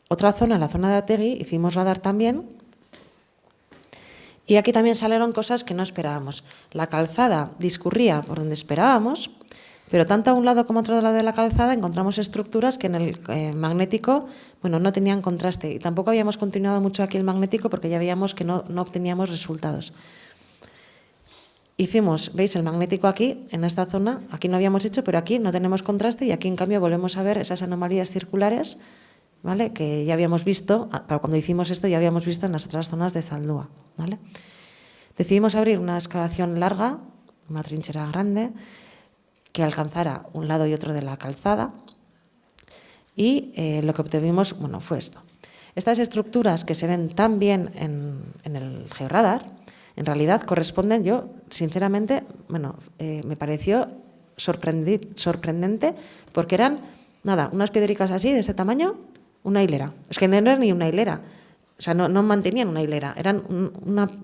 otra zona, en la zona de Ategui, hicimos radar también. Y aquí también salieron cosas que no esperábamos. La calzada discurría por donde esperábamos, pero tanto a un lado como a otro lado de la calzada encontramos estructuras que en el magnético, bueno, no tenían contraste. Y tampoco habíamos continuado mucho aquí el magnético porque ya veíamos que no obteníamos resultados. Hicimos, veis, el magnético aquí, en esta zona, aquí no habíamos hecho, pero aquí no tenemos contraste y aquí en cambio volvemos a ver esas anomalías circulares, ¿vale? Que ya habíamos visto, para cuando hicimos esto ya habíamos visto en las otras zonas de Zaldúa, ¿vale? Decidimos abrir una excavación larga, una trinchera grande, que alcanzara un lado y otro de la calzada, y lo que obtuvimos, bueno, fue esto. Estas estructuras que se ven tan bien en el georradar, en realidad corresponden, yo sinceramente, bueno, me pareció sorprendente porque eran, nada, unas piedricas así, de este tamaño, una hilera. Es que no era ni una hilera, o sea, no mantenían una hilera, eran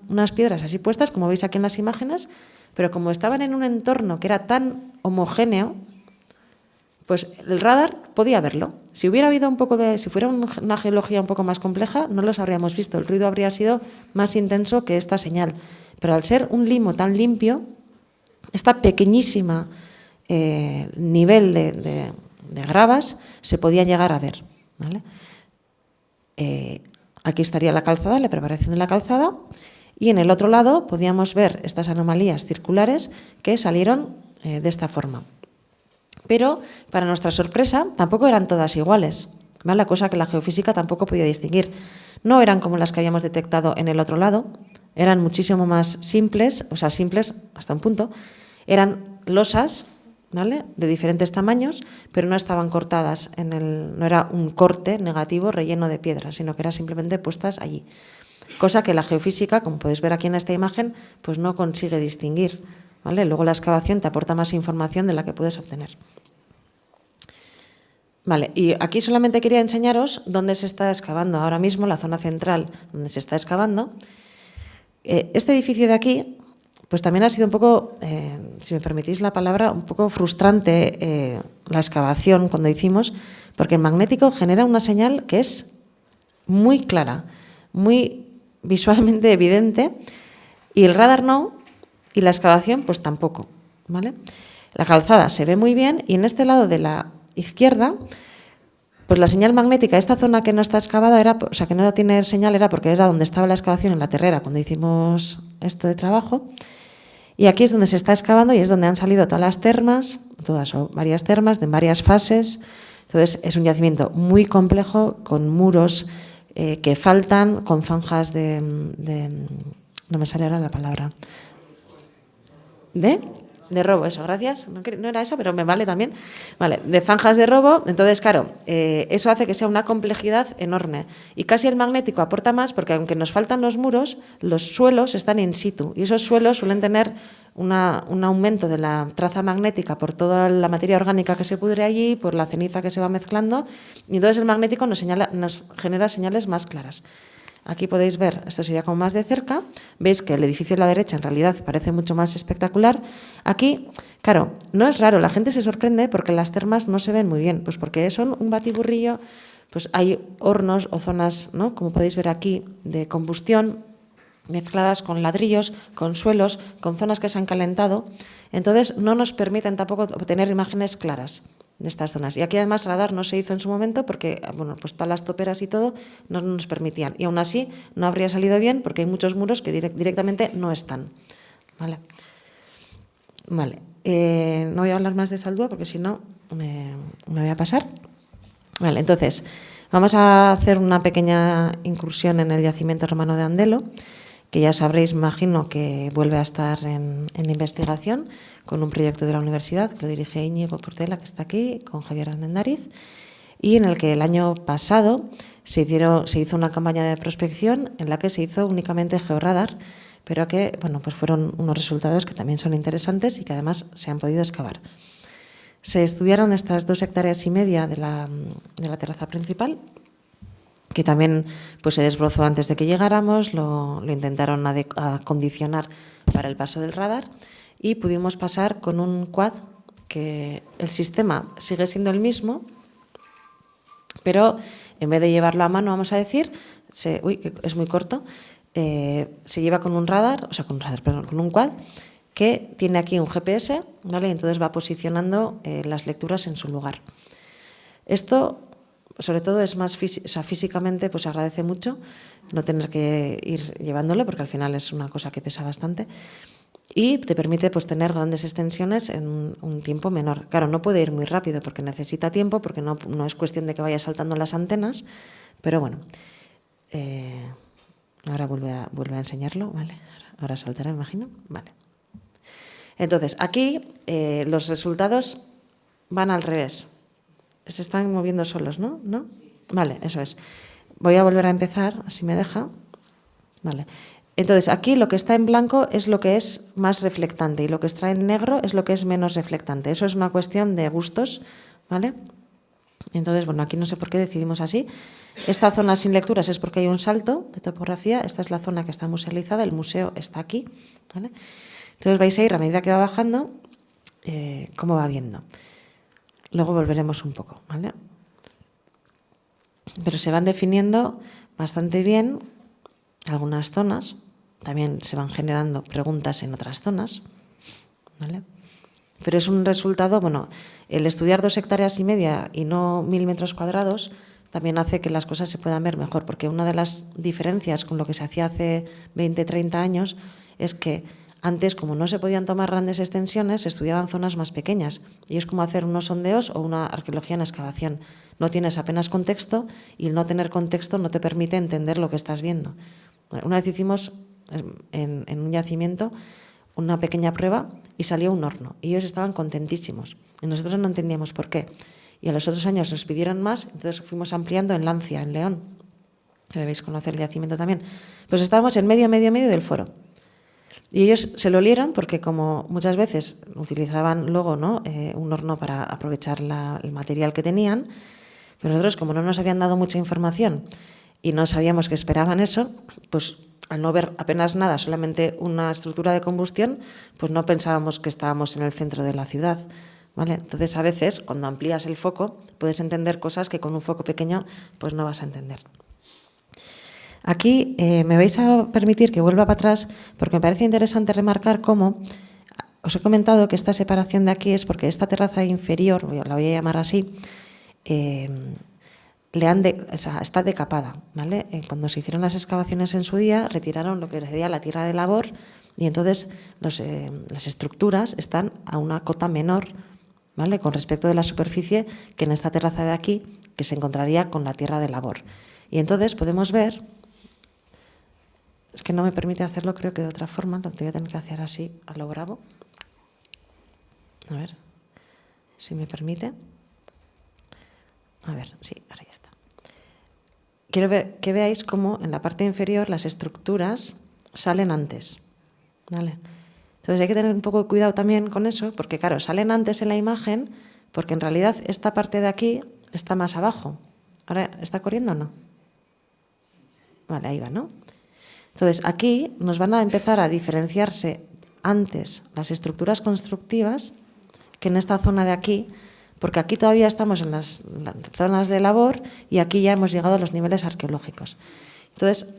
unas piedras así puestas, como veis aquí en las imágenes, pero como estaban en un entorno que era tan homogéneo, pues el radar podía verlo. Si hubiera habido si fuera una geología un poco más compleja, no los habríamos visto, el ruido habría sido más intenso que esta señal. Pero al ser un limo tan limpio, esta pequeñísima nivel de gravas se podía llegar a ver, ¿vale? Aquí estaría la calzada, la preparación de la calzada, y en el otro lado podíamos ver estas anomalías circulares que salieron de esta forma. Pero, para nuestra sorpresa, tampoco eran todas iguales, ¿vale? Cosa que la geofísica tampoco podía distinguir. No eran como las que habíamos detectado en el otro lado, eran muchísimo más simples, o sea, simples hasta un punto. Eran losas, ¿vale?, de diferentes tamaños, pero no estaban cortadas, no era un corte negativo relleno de piedras, sino que eran simplemente puestas allí. Cosa que la geofísica, como podéis ver aquí en esta imagen, pues no consigue distinguir, ¿vale? Luego la excavación te aporta más información de la que puedes obtener. Vale, y aquí solamente quería enseñaros dónde se está excavando ahora mismo, la zona central donde se está excavando. Este edificio de aquí, pues también ha sido un poco, si me permitís la palabra, un poco frustrante la excavación cuando hicimos, porque el magnético genera una señal que es muy clara, muy visualmente evidente, y el radar no, y la excavación pues tampoco, ¿vale? La calzada se ve muy bien y en este lado de la izquierda, pues la señal magnética, esta zona que no está excavada, o sea, que no tiene señal, era porque era donde estaba la excavación en la terrera cuando hicimos esto de trabajo. Y aquí es donde se está excavando y es donde han salido todas las termas, todas o varias termas de varias fases. Entonces es un yacimiento muy complejo, con muros que faltan, con zanjas no me sale ahora la palabra. De robo, eso, gracias. No era eso, pero me vale también. Vale, de zanjas de robo. Entonces, claro, eso hace que sea una complejidad enorme. Y casi el magnético aporta más porque aunque nos faltan los muros, los suelos están in situ. Y esos suelos suelen tener un aumento de la traza magnética por toda la materia orgánica que se pudre allí, por la ceniza que se va mezclando. Y entonces el magnético nos genera señales más claras. Aquí podéis ver, esto sería como más de cerca, veis que el edificio de la derecha en realidad parece mucho más espectacular. Aquí, claro, no es raro, la gente se sorprende porque las termas no se ven muy bien, pues porque son un batiburrillo, pues hay hornos o zonas, ¿no?, como podéis ver aquí, de combustión, mezcladas con ladrillos, con suelos, con zonas que se han calentado. Entonces no nos permiten tampoco obtener imágenes claras de estas zonas. Y aquí además radar no se hizo en su momento porque, bueno, pues todas las toperas y todo no nos permitían. Y aún así no habría salido bien porque hay muchos muros que directamente no están. Vale. No voy a hablar más de Zaldúa porque si no me voy a pasar. Vale, entonces vamos a hacer una pequeña incursión en el yacimiento romano de Andelo, que ya sabréis, imagino, que vuelve a estar en investigación con un proyecto de la universidad que lo dirige Íñigo Portela, que está aquí, con Javier Armendariz, y en el que el año pasado se hizo una campaña de prospección en la que se hizo únicamente georradar, pero que, bueno, pues fueron unos resultados que también son interesantes y que además se han podido excavar. Se estudiaron estas 2,5 hectáreas de la terraza principal, que también pues se desbrozó antes de que llegáramos, lo intentaron acondicionar para el paso del radar y pudimos pasar con un quad, que el sistema sigue siendo el mismo, pero en vez de llevarlo a mano, vamos a decir, que es muy corto, se lleva con un radar, con un quad, que tiene aquí un GPS, ¿vale? Y entonces va posicionando las lecturas en su lugar. Esto, sobre todo, es más físicamente, pues se agradece mucho no tener que ir llevándolo, porque al final es una cosa que pesa bastante, y te permite pues tener grandes extensiones en un tiempo menor. Claro, no puede ir muy rápido porque necesita tiempo, porque no es cuestión de que vaya saltando las antenas, pero bueno, ahora vuelve a enseñarlo, ¿vale? Ahora saltará, imagino, vale. Entonces, aquí los resultados van al revés. Se están moviendo solos, ¿no? ¿No? Vale, eso es. Voy a volver a empezar, así me deja. Vale. Entonces, aquí lo que está en blanco es lo que es más reflectante y lo que está en negro es lo que es menos reflectante. Eso es una cuestión de gustos, ¿vale? Entonces, bueno, aquí no sé por qué decidimos así. Esta zona sin lecturas es porque hay un salto de topografía. Esta es la zona que está musealizada, el museo está aquí, ¿vale? Entonces vais a ir, a medida que va bajando, cómo va viendo. Luego volveremos un poco, ¿vale? Pero se van definiendo bastante bien algunas zonas. También se van generando preguntas en otras zonas, ¿vale? Pero es un resultado, bueno, el estudiar 2,5 hectáreas y no 1.000 metros cuadrados también hace que las cosas se puedan ver mejor, porque una de las diferencias con lo que se hacía hace 20, 30 años es que antes, como no se podían tomar grandes extensiones, se estudiaban zonas más pequeñas. Y es como hacer unos sondeos o una arqueología en excavación. No tienes apenas contexto y el no tener contexto no te permite entender lo que estás viendo. Una vez hicimos en un yacimiento una pequeña prueba y salió un horno. Y ellos estaban contentísimos. Y nosotros no entendíamos por qué. Y a los otros años nos pidieron más, entonces fuimos ampliando en Lancia, en León. Que debéis conocer el yacimiento también. Pues estábamos en medio del foro. Y ellos se lo olieron porque, como muchas veces utilizaban luego, ¿no?, un horno para aprovechar el material que tenían, pero nosotros, como no nos habían dado mucha información y no sabíamos que esperaban eso, pues al no ver apenas nada, solamente una estructura de combustión, pues no pensábamos que estábamos en el centro de la ciudad, ¿vale? Entonces, a veces, cuando amplías el foco, puedes entender cosas que con un foco pequeño pues no vas a entender. Aquí me vais a permitir que vuelva para atrás porque me parece interesante remarcar cómo os he comentado que esta separación de aquí es porque esta terraza inferior, la voy a llamar así, está decapada, ¿vale? Cuando se hicieron las excavaciones en su día, retiraron lo que sería la tierra de labor y entonces las estructuras están a una cota menor, ¿vale? Con respecto de la superficie que en esta terraza de aquí, que se encontraría con la tierra de labor. Y entonces podemos ver, es que no me permite hacerlo creo que de otra forma, lo voy a tener que hacer así a lo bravo. A ver, si me permite. A ver, sí, ahora ya está. Quiero que veáis cómo en la parte inferior las estructuras salen antes, ¿vale? Entonces hay que tener un poco de cuidado también con eso, porque claro, salen antes en la imagen, porque en realidad esta parte de aquí está más abajo. ¿Ahora está corriendo o no? Vale, ahí va, ¿no? Entonces aquí nos van a empezar a diferenciarse antes las estructuras constructivas que en esta zona de aquí, porque aquí todavía estamos en las zonas de labor y aquí ya hemos llegado a los niveles arqueológicos. Entonces,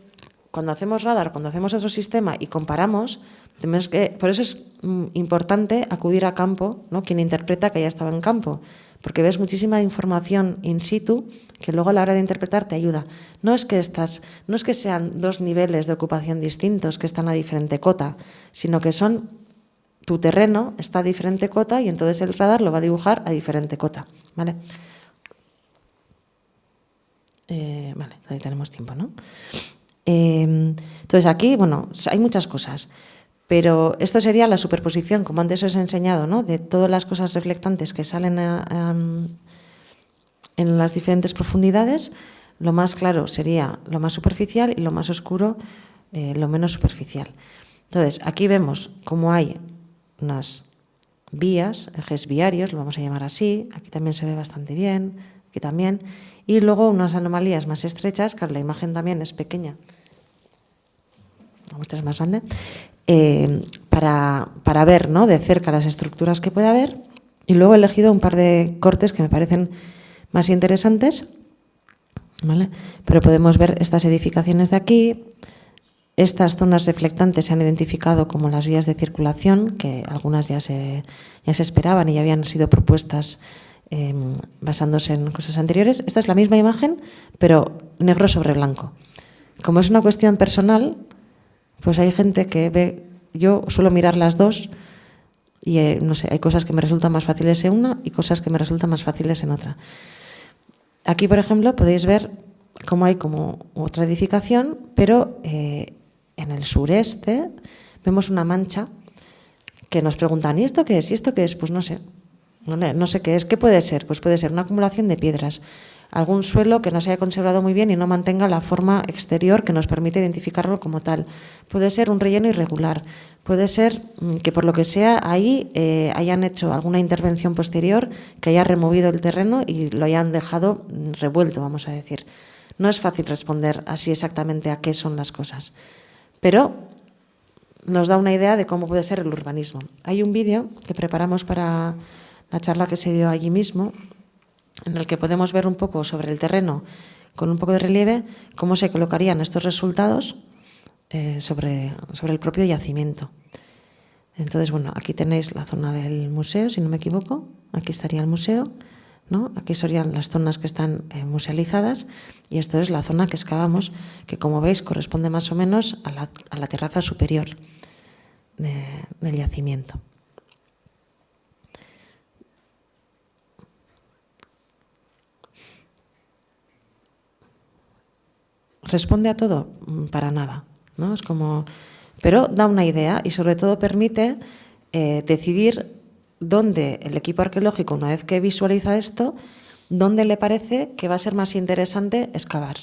cuando hacemos radar, cuando hacemos otro sistema y comparamos, tenemos por eso es importante acudir a campo, ¿no? Quien interpreta que ya estaba en campo, porque ves muchísima información in situ que luego a la hora de interpretar te ayuda. No es que sean dos niveles de ocupación distintos que están a diferente cota, sino que son tu terreno está a diferente cota y entonces el radar lo va a dibujar a diferente cota, ¿vale? Vale, ahí tenemos tiempo, ¿no? Entonces aquí, bueno, hay muchas cosas, pero esto sería la superposición, como antes os he enseñado, ¿no? De todas las cosas reflectantes que salen en las diferentes profundidades. Lo más claro sería lo más superficial y lo más oscuro lo menos superficial. Entonces, aquí vemos cómo hay unas vías, ejes viarios, lo vamos a llamar así, aquí también se ve bastante bien, aquí también, y luego unas anomalías más estrechas, claro, la imagen también es pequeña, la muestra es más grande, para ver, ¿no?, de cerca las estructuras que puede haber, y luego he elegido un par de cortes que me parecen más interesantes, ¿vale? Pero podemos ver estas edificaciones de aquí. Estas zonas reflectantes se han identificado como las vías de circulación, que algunas ya se esperaban y ya habían sido propuestas basándose en cosas anteriores. Esta es la misma imagen, pero negro sobre blanco. Como es una cuestión personal, pues hay gente que ve, yo suelo mirar las dos y no sé, hay cosas que me resultan más fáciles en una y cosas que me resultan más fáciles en otra. Aquí, por ejemplo, podéis ver cómo hay como otra edificación, pero en el sureste vemos una mancha que nos preguntan, ¿y esto qué es? ¿Y esto qué es? Pues no sé. No sé qué es. ¿Qué puede ser? Pues puede ser una acumulación de piedras, algún suelo que no se haya conservado muy bien y no mantenga la forma exterior que nos permite identificarlo como tal. Puede ser un relleno irregular. Puede ser que por lo que sea ahí hayan hecho alguna intervención posterior que haya removido el terreno y lo hayan dejado revuelto, vamos a decir. No es fácil responder así exactamente a qué son las cosas, pero nos da una idea de cómo puede ser el urbanismo. Hay un vídeo que preparamos para la charla que se dio allí mismo, en el que podemos ver un poco sobre el terreno, con un poco de relieve, cómo se colocarían estos resultados sobre el propio yacimiento. Entonces, bueno, aquí tenéis la zona del museo, si no me equivoco. Aquí estaría el museo, ¿no? Aquí serían las zonas que están musealizadas y esto es la zona que excavamos, que como veis corresponde más o menos a la terraza superior del yacimiento. ¿Responde a todo? Para nada, ¿no? Es como, pero da una idea y sobre todo permite decidir dónde el equipo arqueológico, una vez que visualiza esto, dónde le parece que va a ser más interesante excavar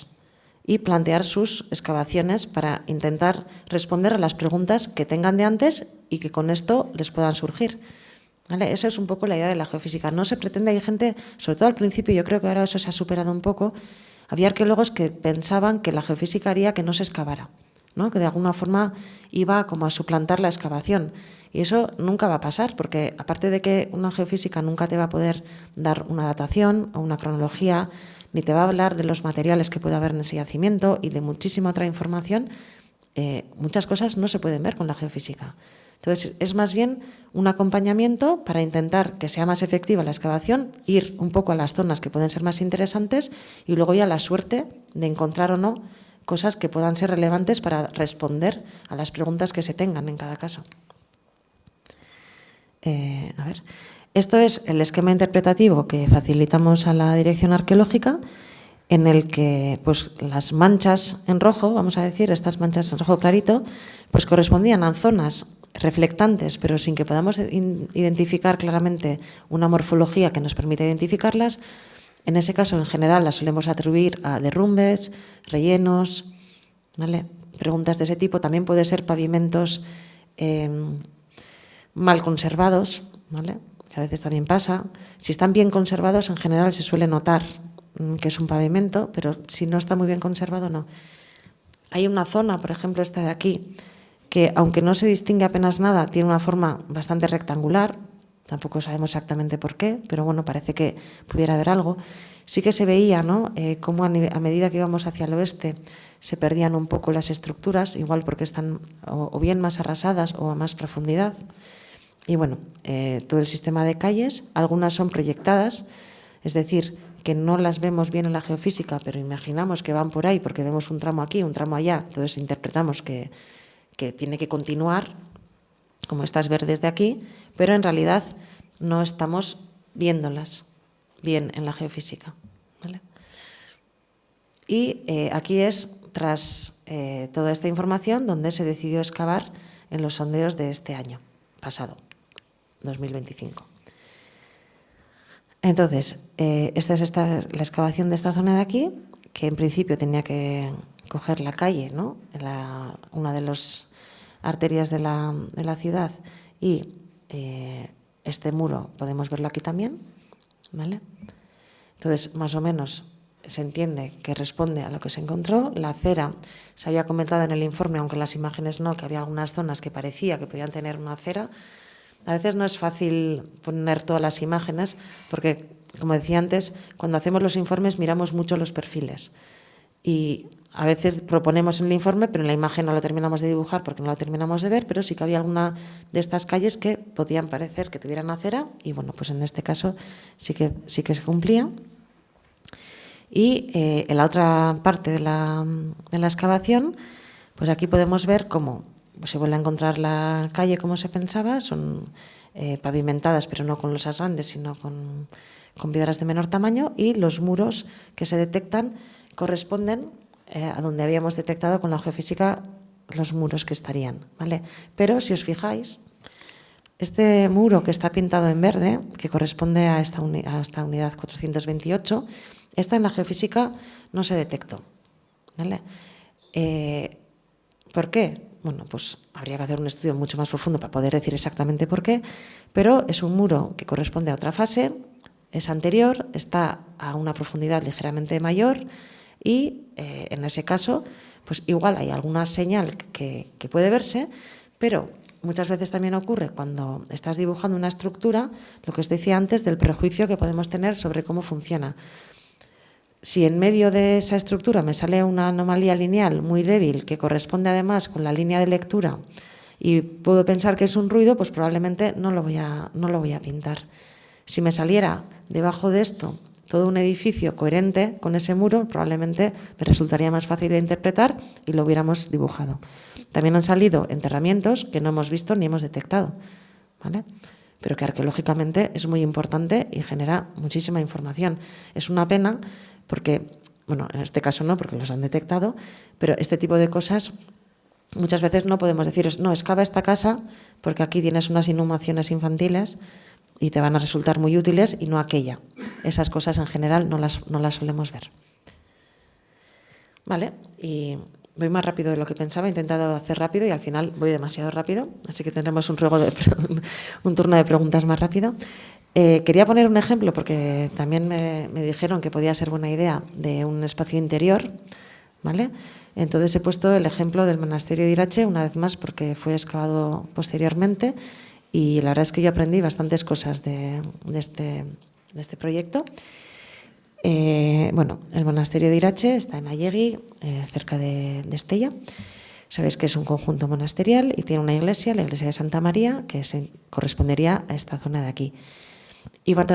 y plantear sus excavaciones para intentar responder a las preguntas que tengan de antes y que con esto les puedan surgir. ¿Vale? Esa es un poco la idea de la geofísica. No se pretende, hay gente, sobre todo al principio, yo creo que ahora eso se ha superado un poco, había arqueólogos que pensaban que la geofísica haría que no se excavara, ¿no? Que de alguna forma iba como a suplantar la excavación. Y eso nunca va a pasar, porque aparte de que una geofísica nunca te va a poder dar una datación o una cronología, ni te va a hablar de los materiales que puede haber en ese yacimiento y de muchísima otra información, muchas cosas no se pueden ver con la geofísica. Entonces, es más bien un acompañamiento para intentar que sea más efectiva la excavación, ir un poco a las zonas que pueden ser más interesantes y luego ya la suerte de encontrar o no cosas que puedan ser relevantes para responder a las preguntas que se tengan en cada caso. A ver. Esto es el esquema interpretativo que facilitamos a la dirección arqueológica, en el que pues, las manchas en rojo, vamos a decir, estas manchas en rojo clarito, pues correspondían a zonas reflectantes, pero sin que podamos identificar claramente una morfología que nos permita identificarlas. En ese caso, en general, las solemos atribuir a derrumbes, rellenos, ¿vale? Preguntas de ese tipo. También puede ser pavimentos mal conservados, ¿vale? Que a veces también pasa. Si están bien conservados, en general se suele notar que es un pavimento, pero si no está muy bien conservado, no. Hay una zona, por ejemplo, esta de aquí, que aunque no se distingue apenas nada, tiene una forma bastante rectangular. Tampoco sabemos exactamente por qué, pero bueno, parece que pudiera haber algo. Sí que se veía, ¿no? Cómo a medida que íbamos hacia el oeste se perdían un poco las estructuras, igual porque están o bien más arrasadas o a más profundidad. Y bueno, todo el sistema de calles, algunas son proyectadas, es decir, que no las vemos bien en la geofísica, pero imaginamos que van por ahí porque vemos un tramo aquí, un tramo allá, entonces interpretamos que tiene que continuar, como estas verdes de aquí, pero en realidad no estamos viéndolas bien en la geofísica, ¿vale? Y aquí es, tras toda esta información, donde se decidió excavar en los sondeos de este año pasado, 2025. Entonces, esta es la excavación de esta zona de aquí, que en principio tenía que coger la calle, ¿no? Una de las arterias de la ciudad, y este muro podemos verlo aquí también, ¿vale? Entonces, más o menos se entiende que responde a lo que se encontró. La acera, se había comentado en el informe, aunque en las imágenes no, que había algunas zonas que parecía que podían tener una acera. A veces no es fácil poner todas las imágenes porque, como decía antes, cuando hacemos los informes miramos mucho los perfiles y a veces proponemos en el informe, pero en la imagen no lo terminamos de dibujar porque no lo terminamos de ver, pero sí que había alguna de estas calles que podían parecer que tuvieran acera y bueno, pues en este caso sí que se cumplía. Y en la otra parte de la excavación, pues aquí podemos ver cómo se vuelve a encontrar la calle como se pensaba, son pavimentadas, pero no con losas grandes, sino con piedras de menor tamaño, y los muros que se detectan corresponden a donde habíamos detectado con la geofísica los muros que estarían, ¿vale? Pero si os fijáis, este muro que está pintado en verde, que corresponde a esta unidad 428, esta en la geofísica no se detectó, ¿vale? ¿Por qué? Bueno, pues habría que hacer un estudio mucho más profundo para poder decir exactamente por qué, pero es un muro que corresponde a otra fase, es anterior, está a una profundidad ligeramente mayor y en ese caso, pues igual hay alguna señal que puede verse, pero muchas veces también ocurre cuando estás dibujando una estructura, lo que os decía antes del prejuicio que podemos tener sobre cómo funciona. Si en medio de esa estructura me sale una anomalía lineal muy débil que corresponde además con la línea de lectura y puedo pensar que es un ruido, pues probablemente no lo voy a pintar. Si me saliera debajo de esto todo un edificio coherente con ese muro, probablemente me resultaría más fácil de interpretar y lo hubiéramos dibujado. También han salido enterramientos que no hemos visto ni hemos detectado, ¿vale? Pero que arqueológicamente es muy importante y genera muchísima información. Es una pena porque, bueno, en este caso no, porque los han detectado, pero este tipo de cosas muchas veces no podemos deciros, no, excava esta casa porque aquí tienes unas inhumaciones infantiles y te van a resultar muy útiles y no aquella. Esas cosas en general no las solemos ver. Vale, y voy más rápido de lo que pensaba, he intentado hacer rápido y al final voy demasiado rápido, así que tendremos un turno de preguntas más rápido. Quería poner un ejemplo porque también me dijeron que podía ser buena idea de un espacio interior, ¿vale? Entonces he puesto el ejemplo del monasterio de Irache, una vez más porque fue excavado posteriormente y la verdad es que yo aprendí bastantes cosas de este proyecto. Bueno, el monasterio de Irache está en Ayegui, cerca de Estella. Sabéis que es un conjunto monasterial y tiene una iglesia, la iglesia de Santa María, que correspondería a esta zona de aquí. Iban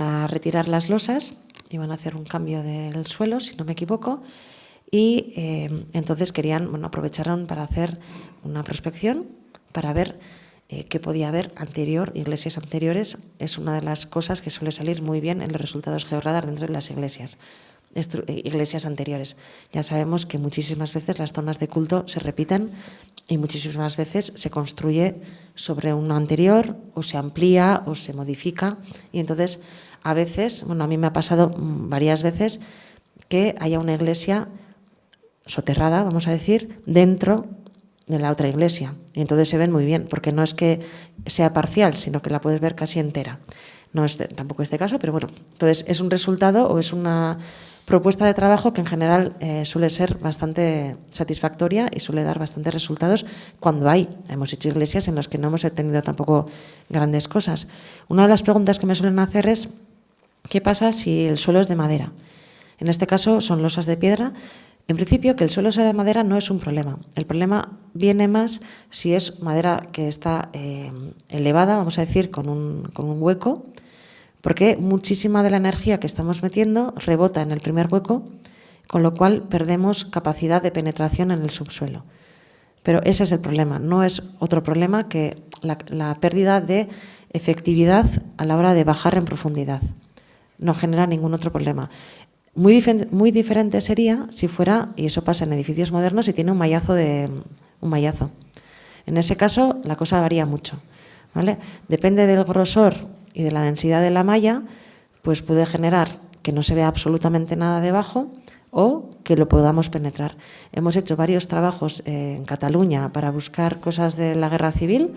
a retirar las losas, iban a hacer un cambio del suelo, si no me equivoco, y entonces aprovecharon para hacer una prospección para ver qué podía haber iglesias anteriores. Es una de las cosas que suele salir muy bien en los resultados GeoRadar dentro de las iglesias anteriores. Ya sabemos que muchísimas veces las zonas de culto se repiten y muchísimas veces se construye sobre una anterior o se amplía o se modifica, y entonces a veces, a mí me ha pasado varias veces que haya una iglesia soterrada, vamos a decir, dentro de la otra iglesia, y entonces se ven muy bien, porque no es que sea parcial, sino que la puedes ver casi entera. No es tampoco este caso, pero bueno, entonces es un resultado o es una propuesta de trabajo que en general suele ser bastante satisfactoria y suele dar bastantes resultados cuando hemos hecho iglesias en las que no hemos tenido tampoco grandes cosas. Una de las preguntas que me suelen hacer es ¿qué pasa si el suelo es de madera? En este caso son losas de piedra. En principio, que el suelo sea de madera no es un problema. El problema viene más si es madera que está elevada, vamos a decir, con un hueco, porque muchísima de la energía que estamos metiendo rebota en el primer hueco, con lo cual perdemos capacidad de penetración en el subsuelo. Pero ese es el problema, no es otro problema que la pérdida de efectividad a la hora de bajar en profundidad. No genera ningún otro problema. Muy diferente sería si fuera, y eso pasa en edificios modernos, si tiene un mallazo. En ese caso la cosa varía mucho, ¿vale? Depende del grosor y de la densidad de la malla, pues puede generar que no se vea absolutamente nada debajo o que lo podamos penetrar. Hemos hecho varios trabajos en Cataluña para buscar cosas de la guerra civil,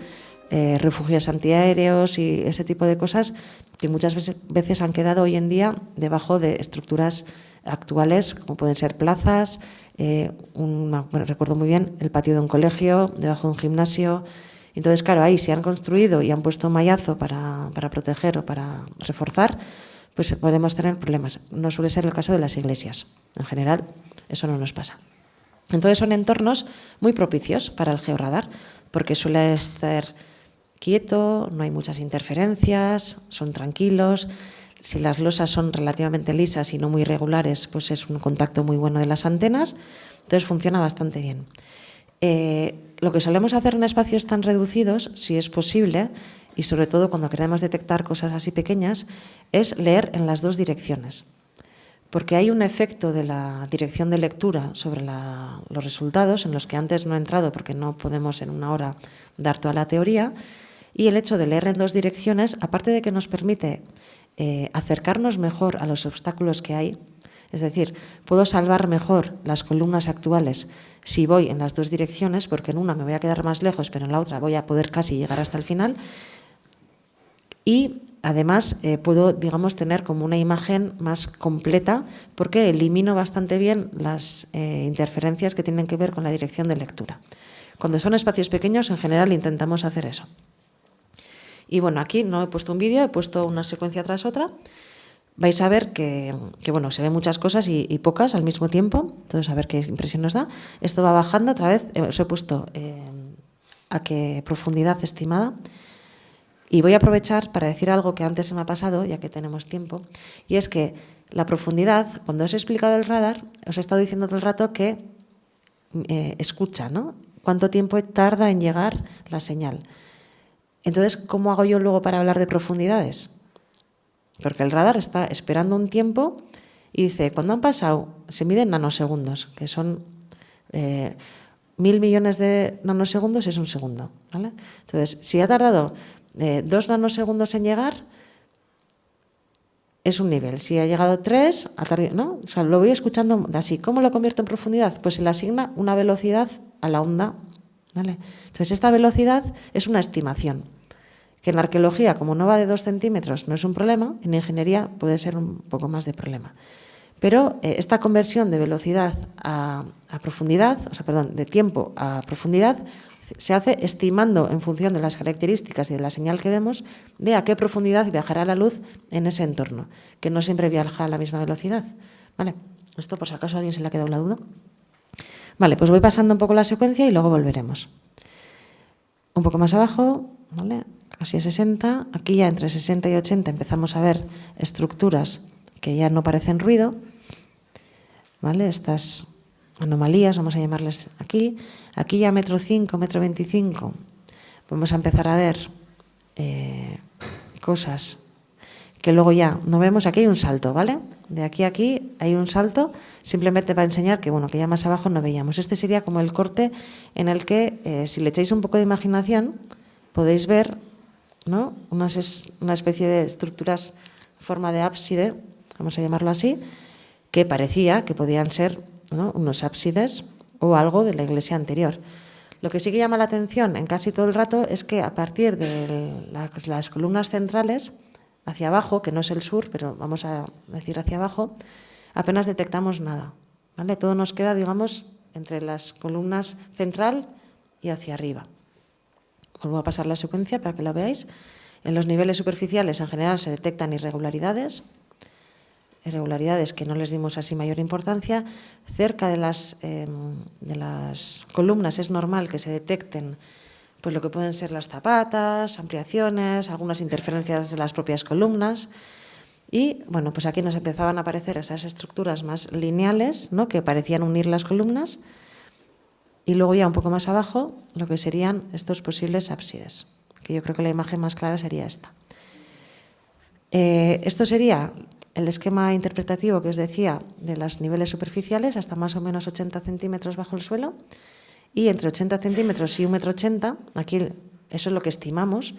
refugios antiaéreos y ese tipo de cosas que muchas veces han quedado hoy en día debajo de estructuras actuales, como pueden ser plazas, recuerdo muy bien el patio de un colegio, debajo de un gimnasio. Entonces, claro, ahí se han construido y han puesto un mallazo para proteger o para reforzar, pues podemos tener problemas. No suele ser el caso de las iglesias. En general, eso no nos pasa. Entonces, son entornos muy propicios para el GeoRadar, porque suele estar quieto, no hay muchas interferencias, son tranquilos. Si las losas son relativamente lisas y no muy irregulares, pues es un contacto muy bueno de las antenas, entonces funciona bastante bien. Lo que solemos hacer en espacios tan reducidos, si es posible, y sobre todo cuando queremos detectar cosas así pequeñas, es leer en las dos direcciones. Porque hay un efecto de la dirección de lectura sobre los resultados, en los que antes no he entrado porque no podemos en una hora dar toda la teoría, y el hecho de leer en dos direcciones, aparte de que nos permite acercarnos mejor a los obstáculos que hay, es decir, puedo salvar mejor las columnas actuales si voy en las dos direcciones, porque en una me voy a quedar más lejos, pero en la otra voy a poder casi llegar hasta el final. Y además puedo, tener como una imagen más completa, porque elimino bastante bien las interferencias que tienen que ver con la dirección de lectura. Cuando son espacios pequeños, en general intentamos hacer eso. Y bueno, aquí no he puesto un vídeo, he puesto una secuencia tras otra. Vais a ver que se ven muchas cosas y pocas al mismo tiempo. Entonces, a ver qué impresión nos da. Esto va bajando otra vez. Os he puesto a qué profundidad estimada. Y voy a aprovechar para decir algo que antes se me ha pasado, ya que tenemos tiempo. Y es que la profundidad, cuando os he explicado el radar, os he estado diciendo todo el rato que escucha, ¿no? ¿Cuánto tiempo tarda en llegar la señal? Entonces, ¿cómo hago yo luego para hablar de profundidades? Porque el radar está esperando un tiempo y dice, cuando han pasado, se miden nanosegundos, que son 1.000 millones de nanosegundos, es un segundo, ¿vale? Entonces, si ha tardado 2 nanosegundos en llegar, es un nivel. Si ha llegado 3, ¿no? O sea, lo voy escuchando así. ¿Cómo lo convierto en profundidad? Pues se le asigna una velocidad a la onda, ¿vale? Entonces, esta velocidad es una estimación, que en la arqueología, como no va de 2 centímetros, no es un problema, en ingeniería puede ser un poco más de problema. Pero esta conversión de velocidad a profundidad, de tiempo a profundidad, se hace estimando en función de las características y de la señal que vemos, de a qué profundidad viajará la luz en ese entorno, que no siempre viaja a la misma velocidad, ¿vale? Esto, por si acaso a alguien se le ha quedado la duda. Vale, pues voy pasando un poco la secuencia y luego volveremos. Un poco más abajo, ¿vale? Casi a 60. Aquí ya entre 60 y 80 empezamos a ver estructuras que ya no parecen ruido, ¿vale? Estas anomalías, vamos a llamarles aquí. Aquí ya metro 5, metro 25, vamos a empezar a ver cosas que luego ya no vemos. Aquí hay un salto, ¿vale? De aquí a aquí hay un salto, simplemente para enseñar que, bueno, que ya más abajo no veíamos. Este sería como el corte en el que, si le echáis un poco de imaginación, podéis ver, ¿no?, una especie de estructuras en forma de ábside, vamos a llamarlo así, que parecía que podían ser, ¿no?, unos ábsides o algo de la iglesia anterior. Lo que sí que llama la atención en casi todo el rato es que a partir de las columnas centrales, hacia abajo, que no es el sur, pero vamos a decir hacia abajo, apenas detectamos nada, ¿vale? Todo nos queda, digamos, entre las columnas central y hacia arriba. Vuelvo a pasar la secuencia para que lo veáis. En los niveles superficiales en general se detectan irregularidades que no les dimos así mayor importancia. Cerca de las columnas es normal que se detecten pues lo que pueden ser las zapatas, ampliaciones, algunas interferencias de las propias columnas. Y bueno, pues aquí nos empezaban a aparecer esas estructuras más lineales, ¿no?, que parecían unir las columnas. Y luego ya un poco más abajo lo que serían estos posibles ábsides, que yo creo que la imagen más clara sería esta. Esto sería el esquema interpretativo que os decía de los niveles superficiales hasta más o menos 80 centímetros bajo el suelo, y entre 80 centímetros y 1,80 m, aquí eso es lo que estimamos,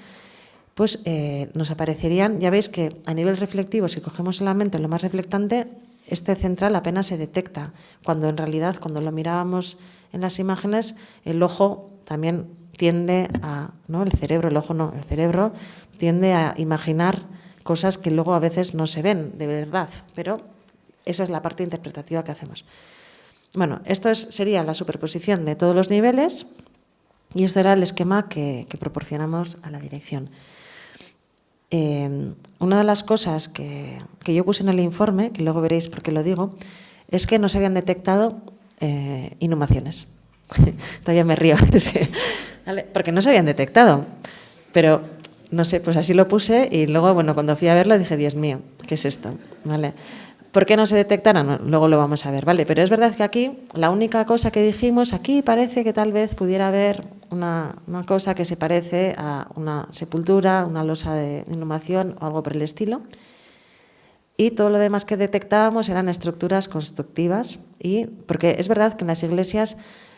pues nos aparecerían, ya veis que a nivel reflectivo, si cogemos solamente lo más reflectante, este central apenas se detecta, cuando en realidad cuando lo mirábamos en las imágenes, el ojo también tiende a, ¿no?, el cerebro tiende a imaginar cosas que luego a veces no se ven de verdad, pero esa es la parte interpretativa que hacemos. Bueno, esto sería la superposición de todos los niveles y esto era el esquema que proporcionamos a la dirección. Una de las cosas que yo puse en el informe, que luego veréis por qué lo digo, es que no se habían detectado inhumaciones. Todavía me río, ¿vale?, porque no se habían detectado, pero no sé, pues así lo puse y luego, bueno, cuando fui a verlo dije, Dios mío, ¿qué es esto? ¿Vale? ¿Por qué no se detectaron? No, luego lo vamos a ver, ¿vale? Pero es verdad que aquí la única cosa que dijimos, aquí parece que tal vez pudiera haber una cosa que se parece a una sepultura, una losa de inhumación o algo por el estilo. Y todo lo demás que detectábamos eran estructuras constructivas. Porque es verdad que en las iglesias,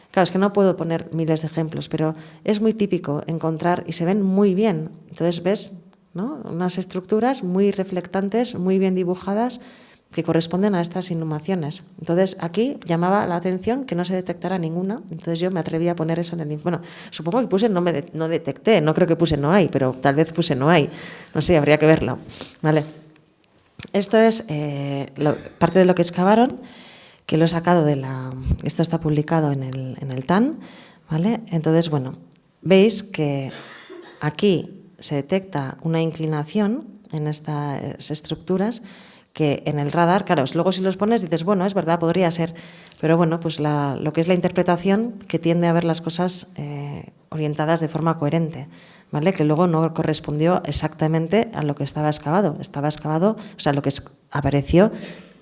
claro, es que no puedo poner miles de ejemplos, pero es muy típico encontrar, y se ven muy bien. Entonces ves, ¿no?, unas estructuras muy reflectantes, muy bien dibujadas, que corresponden a estas inhumaciones. Entonces, aquí llamaba la atención que no se detectara ninguna. Entonces, yo me atreví a poner eso en el... Bueno, supongo que puse no detecté, no creo que puse no hay, pero tal vez puse no hay. No sé, habría que verlo. ¿Vale? Esto es parte de lo que excavaron, que lo he sacado de la... Esto está publicado en el TAN, ¿vale? Entonces, bueno, veis que aquí se detecta una inclinación en estas estructuras que en el radar, claro, luego si los pones dices, bueno, es verdad, podría ser, pero bueno, pues lo que es la interpretación, que tiende a ver las cosas orientadas de forma coherente, ¿vale? Que luego no correspondió exactamente a lo que estaba excavado. Estaba excavado, o sea, lo que apareció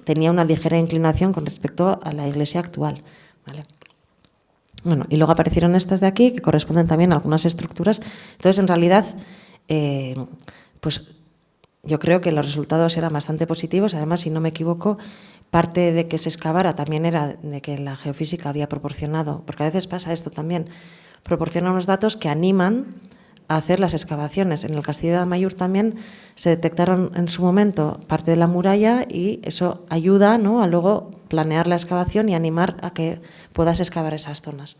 tenía una ligera inclinación con respecto a la iglesia actual, ¿vale? Bueno, y luego aparecieron estas de aquí, que corresponden también a algunas estructuras. Entonces, en realidad, pues yo creo que los resultados eran bastante positivos. Además, si no me equivoco, parte de que se excavara también era de que la geofísica había proporcionado, porque a veces pasa esto también, proporciona unos datos que animan a hacer las excavaciones. En el castillo de Amayur también se detectaron en su momento parte de la muralla y eso ayuda, ¿no?, a luego planear la excavación y animar a que puedas excavar esas zonas.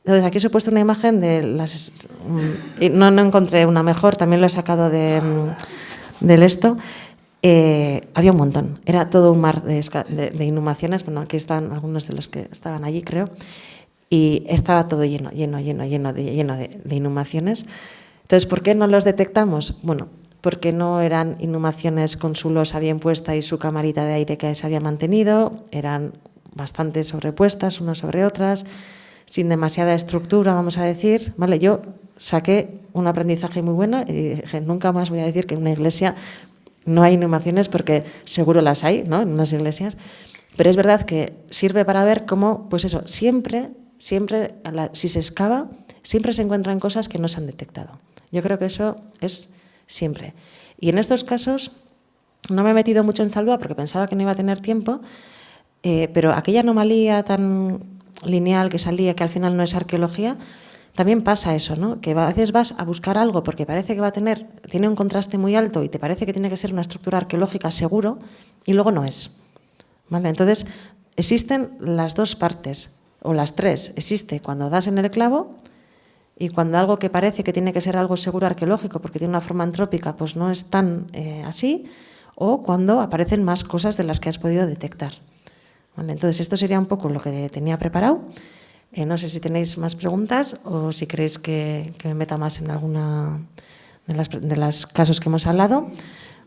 Entonces, aquí os he puesto una imagen de las... No encontré una mejor, también lo he sacado del esto. Había un montón, era todo un mar de inhumaciones. Bueno, aquí están algunos de los que estaban allí, creo. Y estaba todo lleno de inhumaciones. Entonces, ¿por qué no los detectamos? Bueno, porque no eran inhumaciones con su losa bien puesta y su camarita de aire que se había mantenido, eran bastante sobrepuestas unas sobre otras, sin demasiada estructura, vamos a decir, ¿vale? Yo saqué un aprendizaje muy bueno y dije, nunca más voy a decir que en una iglesia no hay inhumaciones, porque seguro las hay, ¿no?, en unas iglesias, pero es verdad que sirve para ver cómo, pues eso, siempre, si se excava, siempre se encuentran cosas que no se han detectado. Yo creo que eso es siempre. Y en estos casos no me he metido mucho en Zaldúa porque pensaba que no iba a tener tiempo, pero aquella anomalía tan lineal que salía, que al final no es arqueología, también pasa eso, ¿no? Que a veces vas a buscar algo porque parece que tiene un contraste muy alto y te parece que tiene que ser una estructura arqueológica seguro, y luego no es, ¿vale? Entonces, existen las dos partes, o las tres. Existe cuando das en el clavo, y cuando algo que parece que tiene que ser algo seguro arqueológico porque tiene una forma antrópica, pues no es tan así, o cuando aparecen más cosas de las que has podido detectar, ¿vale? Entonces, esto sería un poco lo que tenía preparado. No sé si tenéis más preguntas o si queréis que me meta más en alguna de los casos que hemos hablado,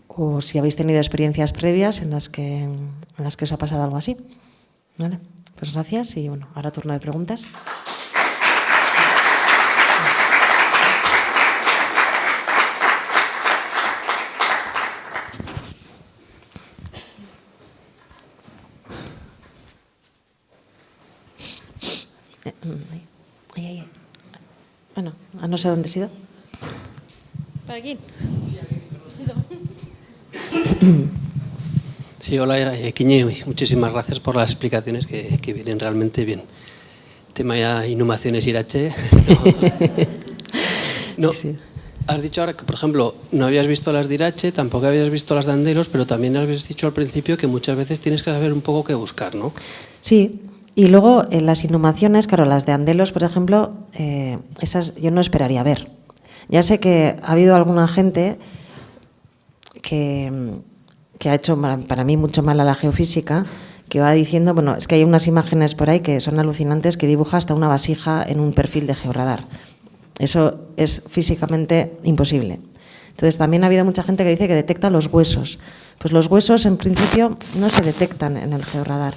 o si habéis tenido experiencias previas en las que os ha pasado algo así. ¿Vale? Pues gracias y bueno, ahora turno de preguntas. Bueno, no sé dónde he sido. ¿Para aquí? Sí, hola, Quiñe, muchísimas gracias por las explicaciones que vienen realmente bien. Tema ya inhumaciones Irache. No, Sí. Has dicho ahora que, por ejemplo, no habías visto las de Irache, tampoco habías visto las de Andelos, pero también habías dicho al principio que muchas veces tienes que saber un poco qué buscar, ¿no? Sí, y luego las inhumaciones, claro, las de Andelos, por ejemplo, esas yo no esperaría ver. Ya sé que ha habido alguna gente que ha hecho para mí mucho mal a la geofísica, que va diciendo, bueno, es que hay unas imágenes por ahí que son alucinantes, que dibuja hasta una vasija en un perfil de georradar. Eso es físicamente imposible. Entonces, también ha habido mucha gente que dice que detecta los huesos. Pues los huesos, en principio, no se detectan en el georradar.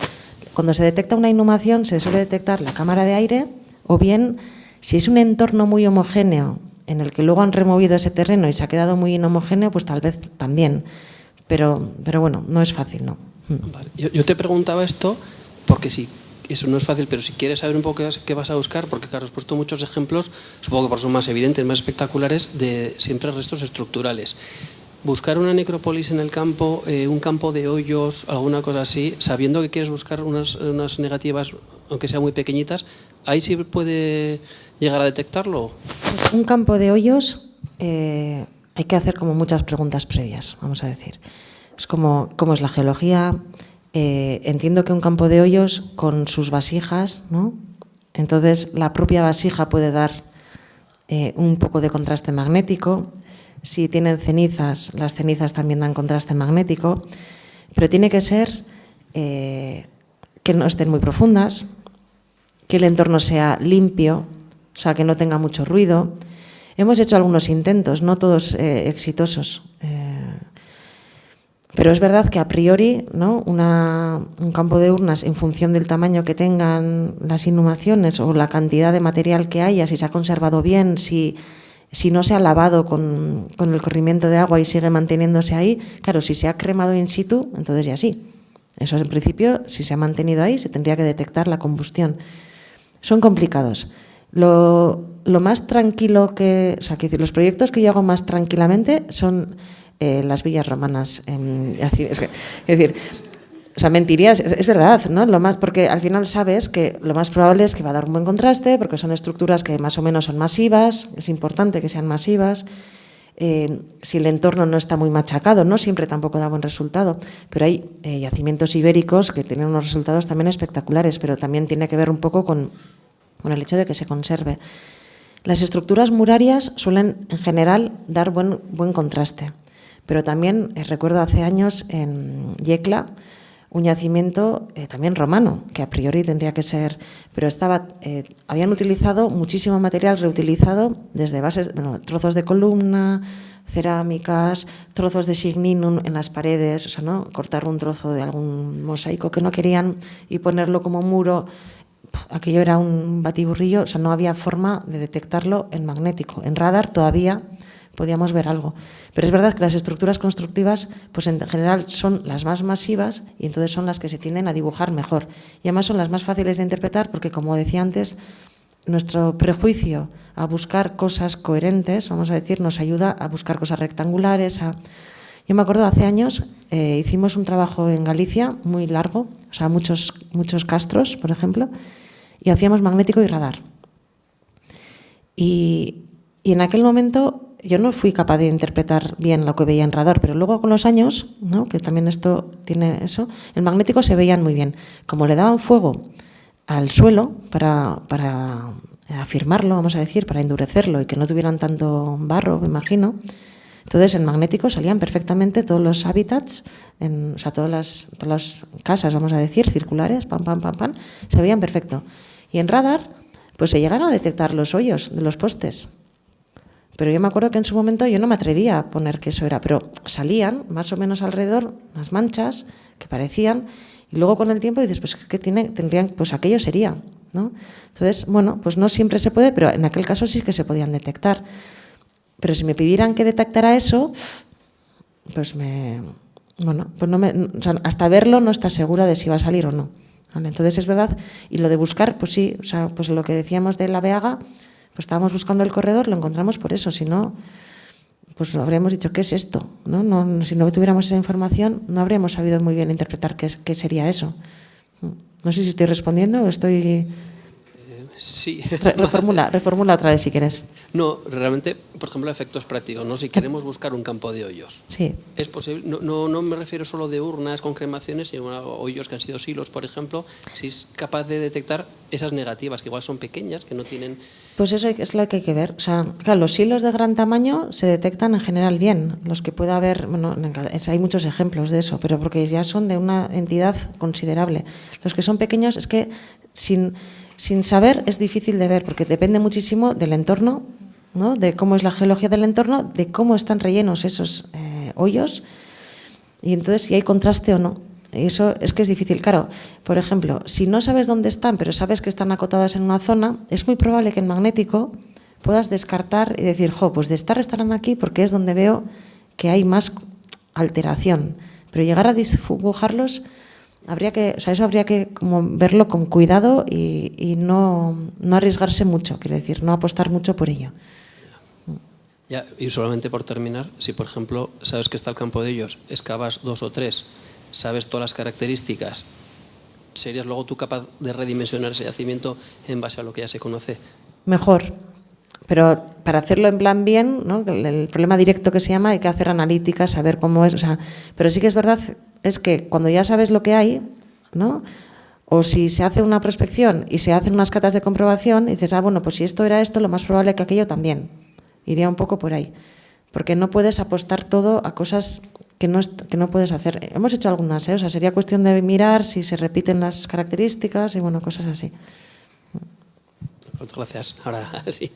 Cuando se detecta una inhumación, se suele detectar la cámara de aire, o bien, si es un entorno muy homogéneo, en el que luego han removido ese terreno y se ha quedado muy inhomogéneo, pues tal vez también. Pero bueno, no es fácil, ¿no? Vale. Yo te preguntaba esto porque sí, eso no es fácil, pero si quieres saber un poco qué vas a buscar, porque claro, has puesto muchos ejemplos, supongo que por eso más evidentes, más espectaculares, de siempre restos estructurales. Buscar una necrópolis en el campo, un campo de hoyos, alguna cosa así, sabiendo que quieres buscar unas negativas, aunque sean muy pequeñitas, ¿ahí sí puede llegar a detectarlo? Un campo de hoyos hay que hacer como muchas preguntas previas, vamos a decir. Es como cómo es la geología. Entiendo que un campo de hoyos con sus vasijas, ¿no? Entonces la propia vasija puede dar un poco de contraste magnético. Si tienen cenizas, las cenizas también dan contraste magnético, pero tiene que ser que no estén muy profundas, que el entorno sea limpio, o sea, que no tenga mucho ruido. Hemos hecho algunos intentos, no todos exitosos, pero es verdad que a priori, ¿no?, un campo de urnas, en función del tamaño que tengan las inhumaciones o la cantidad de material que haya, si se ha conservado bien, si no se ha lavado con el corrimiento de agua y sigue manteniéndose ahí, claro, si se ha cremado in situ, entonces ya sí. Eso en principio, si se ha mantenido ahí, se tendría que detectar la combustión. Son complicados. Lo más tranquilo los proyectos que yo hago más tranquilamente son las villas romanas. Es decir, o sea, mentirías, es verdad, ¿no? Porque al final sabes que lo más probable es que va a dar un buen contraste, porque son estructuras que más o menos son masivas, es importante que sean masivas. Si el entorno no está muy machacado, no siempre tampoco da buen resultado, pero hay yacimientos ibéricos que tienen unos resultados también espectaculares, pero también tiene que ver un poco con el hecho de que se conserve. Las estructuras murarias suelen, en general, dar buen contraste, pero también recuerdo hace años en Yecla un yacimiento también romano, que a priori tendría que ser, pero habían utilizado muchísimo material reutilizado desde bases, trozos de columna, cerámicas, trozos de signinum en las paredes, o sea, ¿no? Cortar un trozo de algún mosaico que no querían y ponerlo como muro. Aquello era un batiburrillo, o sea, no había forma de detectarlo en magnético. En radar todavía podíamos ver algo. Pero es verdad que las estructuras constructivas, pues en general son las más masivas y entonces son las que se tienden a dibujar mejor. Y además son las más fáciles de interpretar porque, como decía antes, nuestro prejuicio a buscar cosas coherentes, vamos a decir, nos ayuda a buscar cosas rectangulares. Yo me acuerdo, hace años hicimos un trabajo en Galicia muy largo, o sea, muchos castros, por ejemplo, y hacíamos magnético y radar. Y en aquel momento yo no fui capaz de interpretar bien lo que veía en radar, pero luego con los años, ¿no? Que también esto tiene eso, el magnético se veían muy bien. Como le daban fuego al suelo para afirmarlo, vamos a decir, para endurecerlo y que no tuvieran tanto barro, me imagino. Entonces, en magnético salían perfectamente todos los hábitats, o sea, todas las casas, vamos a decir, circulares, se veían perfecto. Y en radar, pues se llegaron a detectar los hoyos de los postes. Pero yo me acuerdo que en su momento yo no me atrevía a poner que eso era, pero salían más o menos alrededor unas manchas que parecían, y luego con el tiempo dices, pues ¿qué tendrían? Pues aquello sería, ¿no? Entonces, bueno, pues no siempre se puede, pero en aquel caso sí que se podían detectar. Pero si me pidieran que detectara eso, pues o sea, hasta verlo no estás segura de si va a salir o no. ¿Vale? Entonces es verdad, y lo de buscar, pues sí, o sea, pues lo que decíamos de la Beaga, pues estábamos buscando el corredor, lo encontramos por eso, si no, pues habríamos dicho, ¿qué es esto? ¿No? Si no tuviéramos esa información, no habríamos sabido muy bien interpretar qué sería eso. No sé si estoy respondiendo o estoy... Sí. Reformula otra vez si quieres. No, realmente, por ejemplo, efectos prácticos, ¿no? Si queremos buscar un campo de hoyos. Sí. Es posible, no me refiero solo de urnas con cremaciones, sino a hoyos que han sido silos, por ejemplo, si es capaz de detectar esas negativas, que igual son pequeñas, que no tienen... Pues eso es lo que hay que ver. O sea, claro, los hilos de gran tamaño se detectan en general bien. Los que pueda haber, bueno, hay muchos ejemplos de eso, pero porque ya son de una entidad considerable. Los que son pequeños es que sin saber es difícil de ver, porque depende muchísimo del entorno, ¿no? De cómo es la geología del entorno, de cómo están rellenos esos hoyos, y entonces si hay contraste o no. Eso es que es difícil. Claro, por ejemplo, si no sabes dónde están, pero sabes que están acotadas en una zona, es muy probable que en magnético puedas descartar y decir, pues de estarán aquí porque es donde veo que hay más alteración. Pero llegar a dibujarlos, eso habría que como verlo con cuidado y no arriesgarse mucho, quiero decir, no apostar mucho por ello. Ya, y solamente por terminar, si por ejemplo sabes que está el campo de hoyos, excavas 2 o 3, sabes todas las características, ¿serías luego tú capaz de redimensionar ese yacimiento en base a lo que ya se conoce? Mejor, pero para hacerlo en plan bien, ¿no? El problema directo que se llama, hay que hacer analíticas, saber cómo es, o sea, pero sí que es verdad, es que cuando ya sabes lo que hay, ¿no? O si se hace una prospección y se hacen unas catas de comprobación, y dices, bueno, pues si esto era esto, lo más probable es que aquello también. Iría un poco por ahí, porque no puedes apostar todo a cosas que no puedes hacer. Hemos hecho algunas, o sea, sería cuestión de mirar si se repiten las características y bueno, cosas así. Muchas gracias. Ahora sí.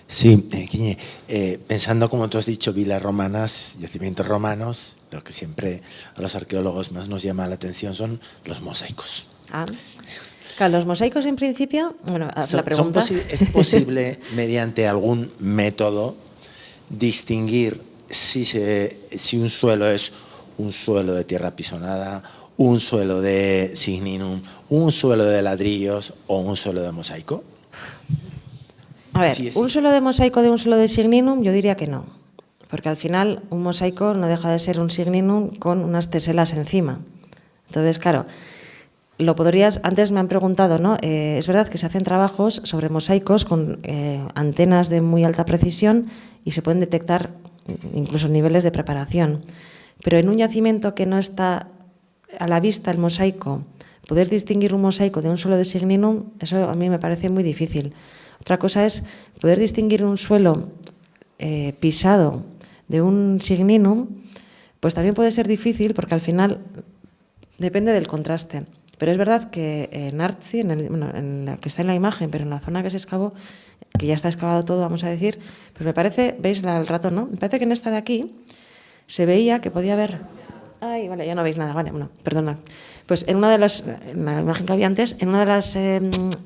Sí, Quiñe, pensando, como tú has dicho, vilas romanas, yacimientos romanos, lo que siempre a los arqueólogos más nos llama la atención son los mosaicos. Claro, los mosaicos en principio, bueno, la pregunta... ¿Es posible, mediante algún método, distinguir si un suelo es un suelo de tierra apisonada, un suelo de signinum, un suelo de ladrillos o un suelo de mosaico? A ver, un suelo de mosaico de un suelo de signinum, yo diría que no, porque al final un mosaico no deja de ser un signinum con unas teselas encima. Entonces, claro, lo podrías, antes me han preguntado, ¿no? Es verdad que se hacen trabajos sobre mosaicos con antenas de muy alta precisión y se pueden detectar incluso niveles de preparación, pero en un yacimiento que no está a la vista el mosaico, poder distinguir un mosaico de un suelo de signinum, eso a mí me parece muy difícil. Otra cosa es poder distinguir un suelo pisado de un signinum, pues también puede ser difícil porque al final depende del contraste. Pero es verdad que en Artzi, en la que está en la imagen, pero en la zona que se excavó, que ya está excavado todo, vamos a decir, pues me parece, veis el ratón, ¿no? Me parece que en esta de aquí se veía que podía haber... Ay, vale, ya no veis nada, vale, bueno, perdona. Pues en la imagen que había antes, en uno de los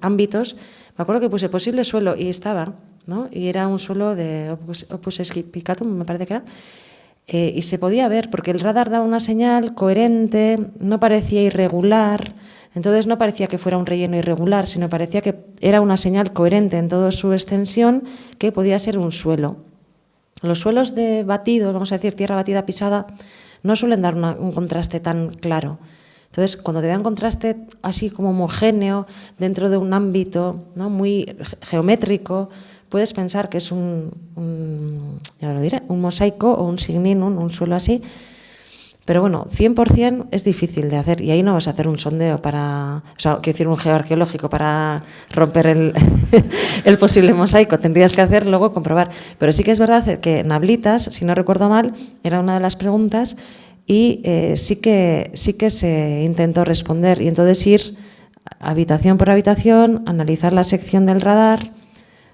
ámbitos, me acuerdo que puse posible suelo y estaba, ¿no? Y era un suelo de opus explicatum, me parece que era. Y se podía ver, porque el radar daba una señal coherente, no parecía irregular, entonces no parecía que fuera un relleno irregular, sino parecía que era una señal coherente en toda su extensión, que podía ser un suelo. Los suelos de batido, vamos a decir, tierra batida pisada, no suelen dar un contraste tan claro. Entonces, cuando te dan contraste así como homogéneo dentro de un ámbito, ¿no?, muy geométrico, puedes pensar que es ya lo diré, un mosaico o un signinum, un suelo así. Pero bueno, 100% es difícil de hacer y ahí no vas a hacer un sondeo para, o sea, quiero decir, un geoarqueológico para romper el posible mosaico. Tendrías que hacer luego comprobar. Pero sí que es verdad que Nablitas, si no recuerdo mal, era una de las preguntas y sí que se intentó responder. Y entonces ir habitación por habitación, analizar la sección del radar,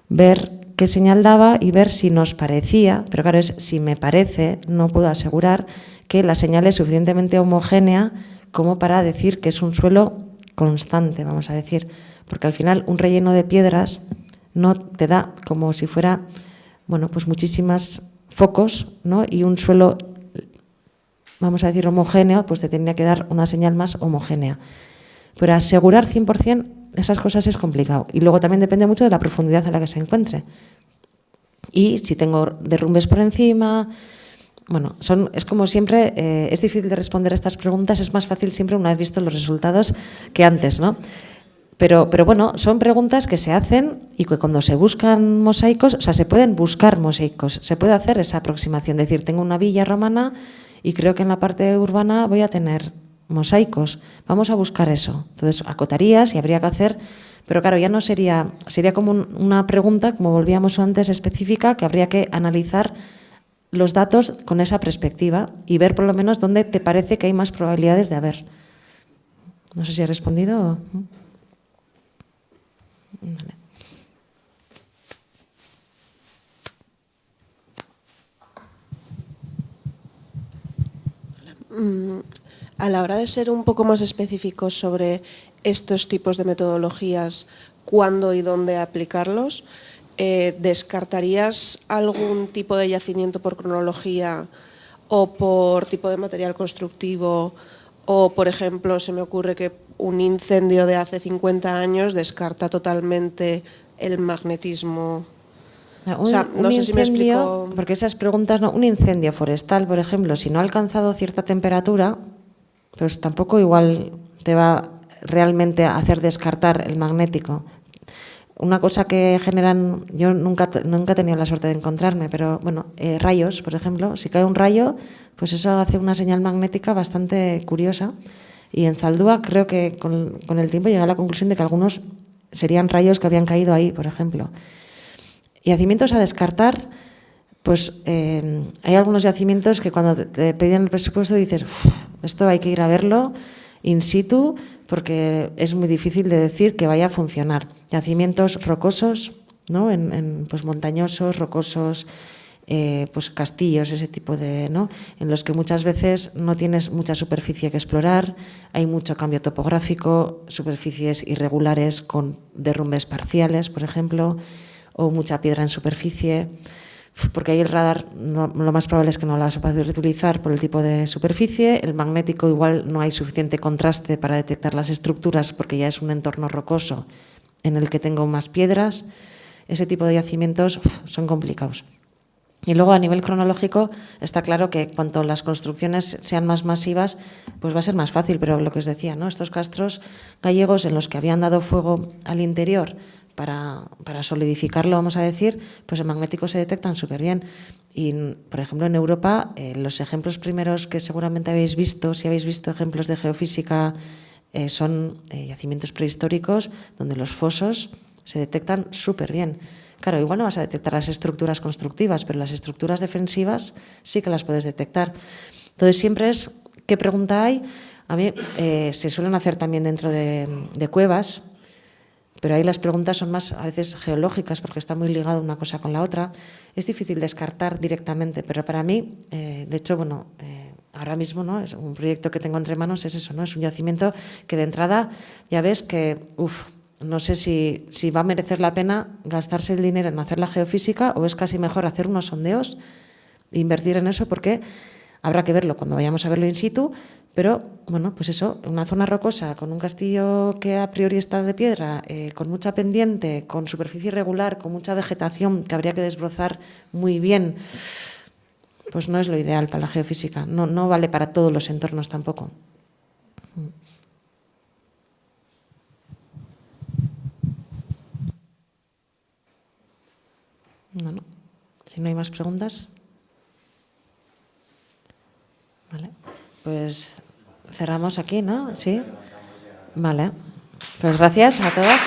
ver qué señal daba y ver si nos parecía, pero claro, es si me parece, no puedo asegurar que la señal es suficientemente homogénea como para decir que es un suelo constante, vamos a decir, porque al final un relleno de piedras no te da como si fuera, bueno, pues muchísimas focos, ¿no? Y un suelo, vamos a decir, homogéneo, pues te tendría que dar una señal más homogénea. Pero asegurar 100% esas cosas es complicado. Y luego también depende mucho de la profundidad a la que se encuentre. Y si tengo derrumbes por encima... Bueno, es como siempre, es difícil de responder a estas preguntas, es más fácil siempre una vez visto los resultados que antes, ¿no? Pero bueno, son preguntas que se hacen y que cuando se buscan mosaicos, o sea, se pueden buscar mosaicos, se puede hacer esa aproximación, es decir, tengo una villa romana y creo que en la parte urbana voy a tener mosaicos, vamos a buscar eso. Entonces, acotarías y habría que hacer, pero claro, ya no sería como una pregunta, como volvíamos antes, específica, que habría que analizar los datos con esa perspectiva y ver por lo menos dónde te parece que hay más probabilidades de haber. No sé si he respondido. Vale. A la hora de ser un poco más específicos sobre estos tipos de metodologías, cuándo y dónde aplicarlos, ¿descartarías algún tipo de yacimiento por cronología o por tipo de material constructivo? O, por ejemplo, se me ocurre que un incendio de hace 50 años descarta totalmente el magnetismo. O sea, no sé si me explico. Porque esas preguntas, no, un incendio forestal, por ejemplo, si no ha alcanzado cierta temperatura, pues tampoco igual te va realmente a hacer descartar el magnético. Una cosa que generan, yo nunca he tenido la suerte de encontrarme, pero bueno, rayos, por ejemplo, si cae un rayo, pues eso hace una señal magnética bastante curiosa. Y en Zaldúa creo que con el tiempo llegué a la conclusión de que algunos serían rayos que habían caído ahí, por ejemplo. Yacimientos a descartar, pues hay algunos yacimientos que cuando te pedían el presupuesto dices, esto hay que ir a verlo in situ, porque es muy difícil de decir que vaya a funcionar. Yacimientos rocosos, ¿no? Pues montañosos, rocosos, pues castillos, ese tipo de, ¿no? En los que muchas veces no tienes mucha superficie que explorar, hay mucho cambio topográfico, superficies irregulares con derrumbes parciales, por ejemplo, o mucha piedra en superficie, porque ahí el radar lo más probable es que no lo vas a poder utilizar por el tipo de superficie, el magnético igual no hay suficiente contraste para detectar las estructuras porque ya es un entorno rocoso en el que tengo más piedras. Ese tipo de yacimientos son complicados. Y luego a nivel cronológico está claro que cuanto las construcciones sean más masivas, pues va a ser más fácil, pero lo que os decía, ¿no? Estos castros gallegos en los que habían dado fuego al interior para solidificarlo, vamos a decir, pues el magnético se detectan súper bien. Y, por ejemplo, en Europa, los ejemplos primeros que seguramente habéis visto, si habéis visto ejemplos de geofísica son yacimientos prehistóricos donde los fosos se detectan súper bien. Claro, igual no vas a detectar las estructuras constructivas, pero las estructuras defensivas sí que las puedes detectar. Entonces, siempre es qué pregunta hay. A mí se suelen hacer también dentro de cuevas, pero ahí las preguntas son más a veces geológicas porque está muy ligado una cosa con la otra. Es difícil descartar directamente, pero para mí, de hecho, bueno, ahora mismo, ¿no? Es un proyecto que tengo entre manos, es eso, ¿no? Es un yacimiento que de entrada ya ves que, no sé si va a merecer la pena gastarse el dinero en hacer la geofísica o es casi mejor hacer unos sondeos e invertir en eso porque habrá que verlo cuando vayamos a verlo in situ, pero bueno, pues eso, una zona rocosa con un castillo que a priori está de piedra, con mucha pendiente, con superficie irregular, con mucha vegetación que habría que desbrozar muy bien, pues no es lo ideal para la geofísica, no vale para todos los entornos tampoco. No. Si no hay más preguntas. Vale. Pues cerramos aquí, ¿no? Sí. Vale. Pues gracias a todas.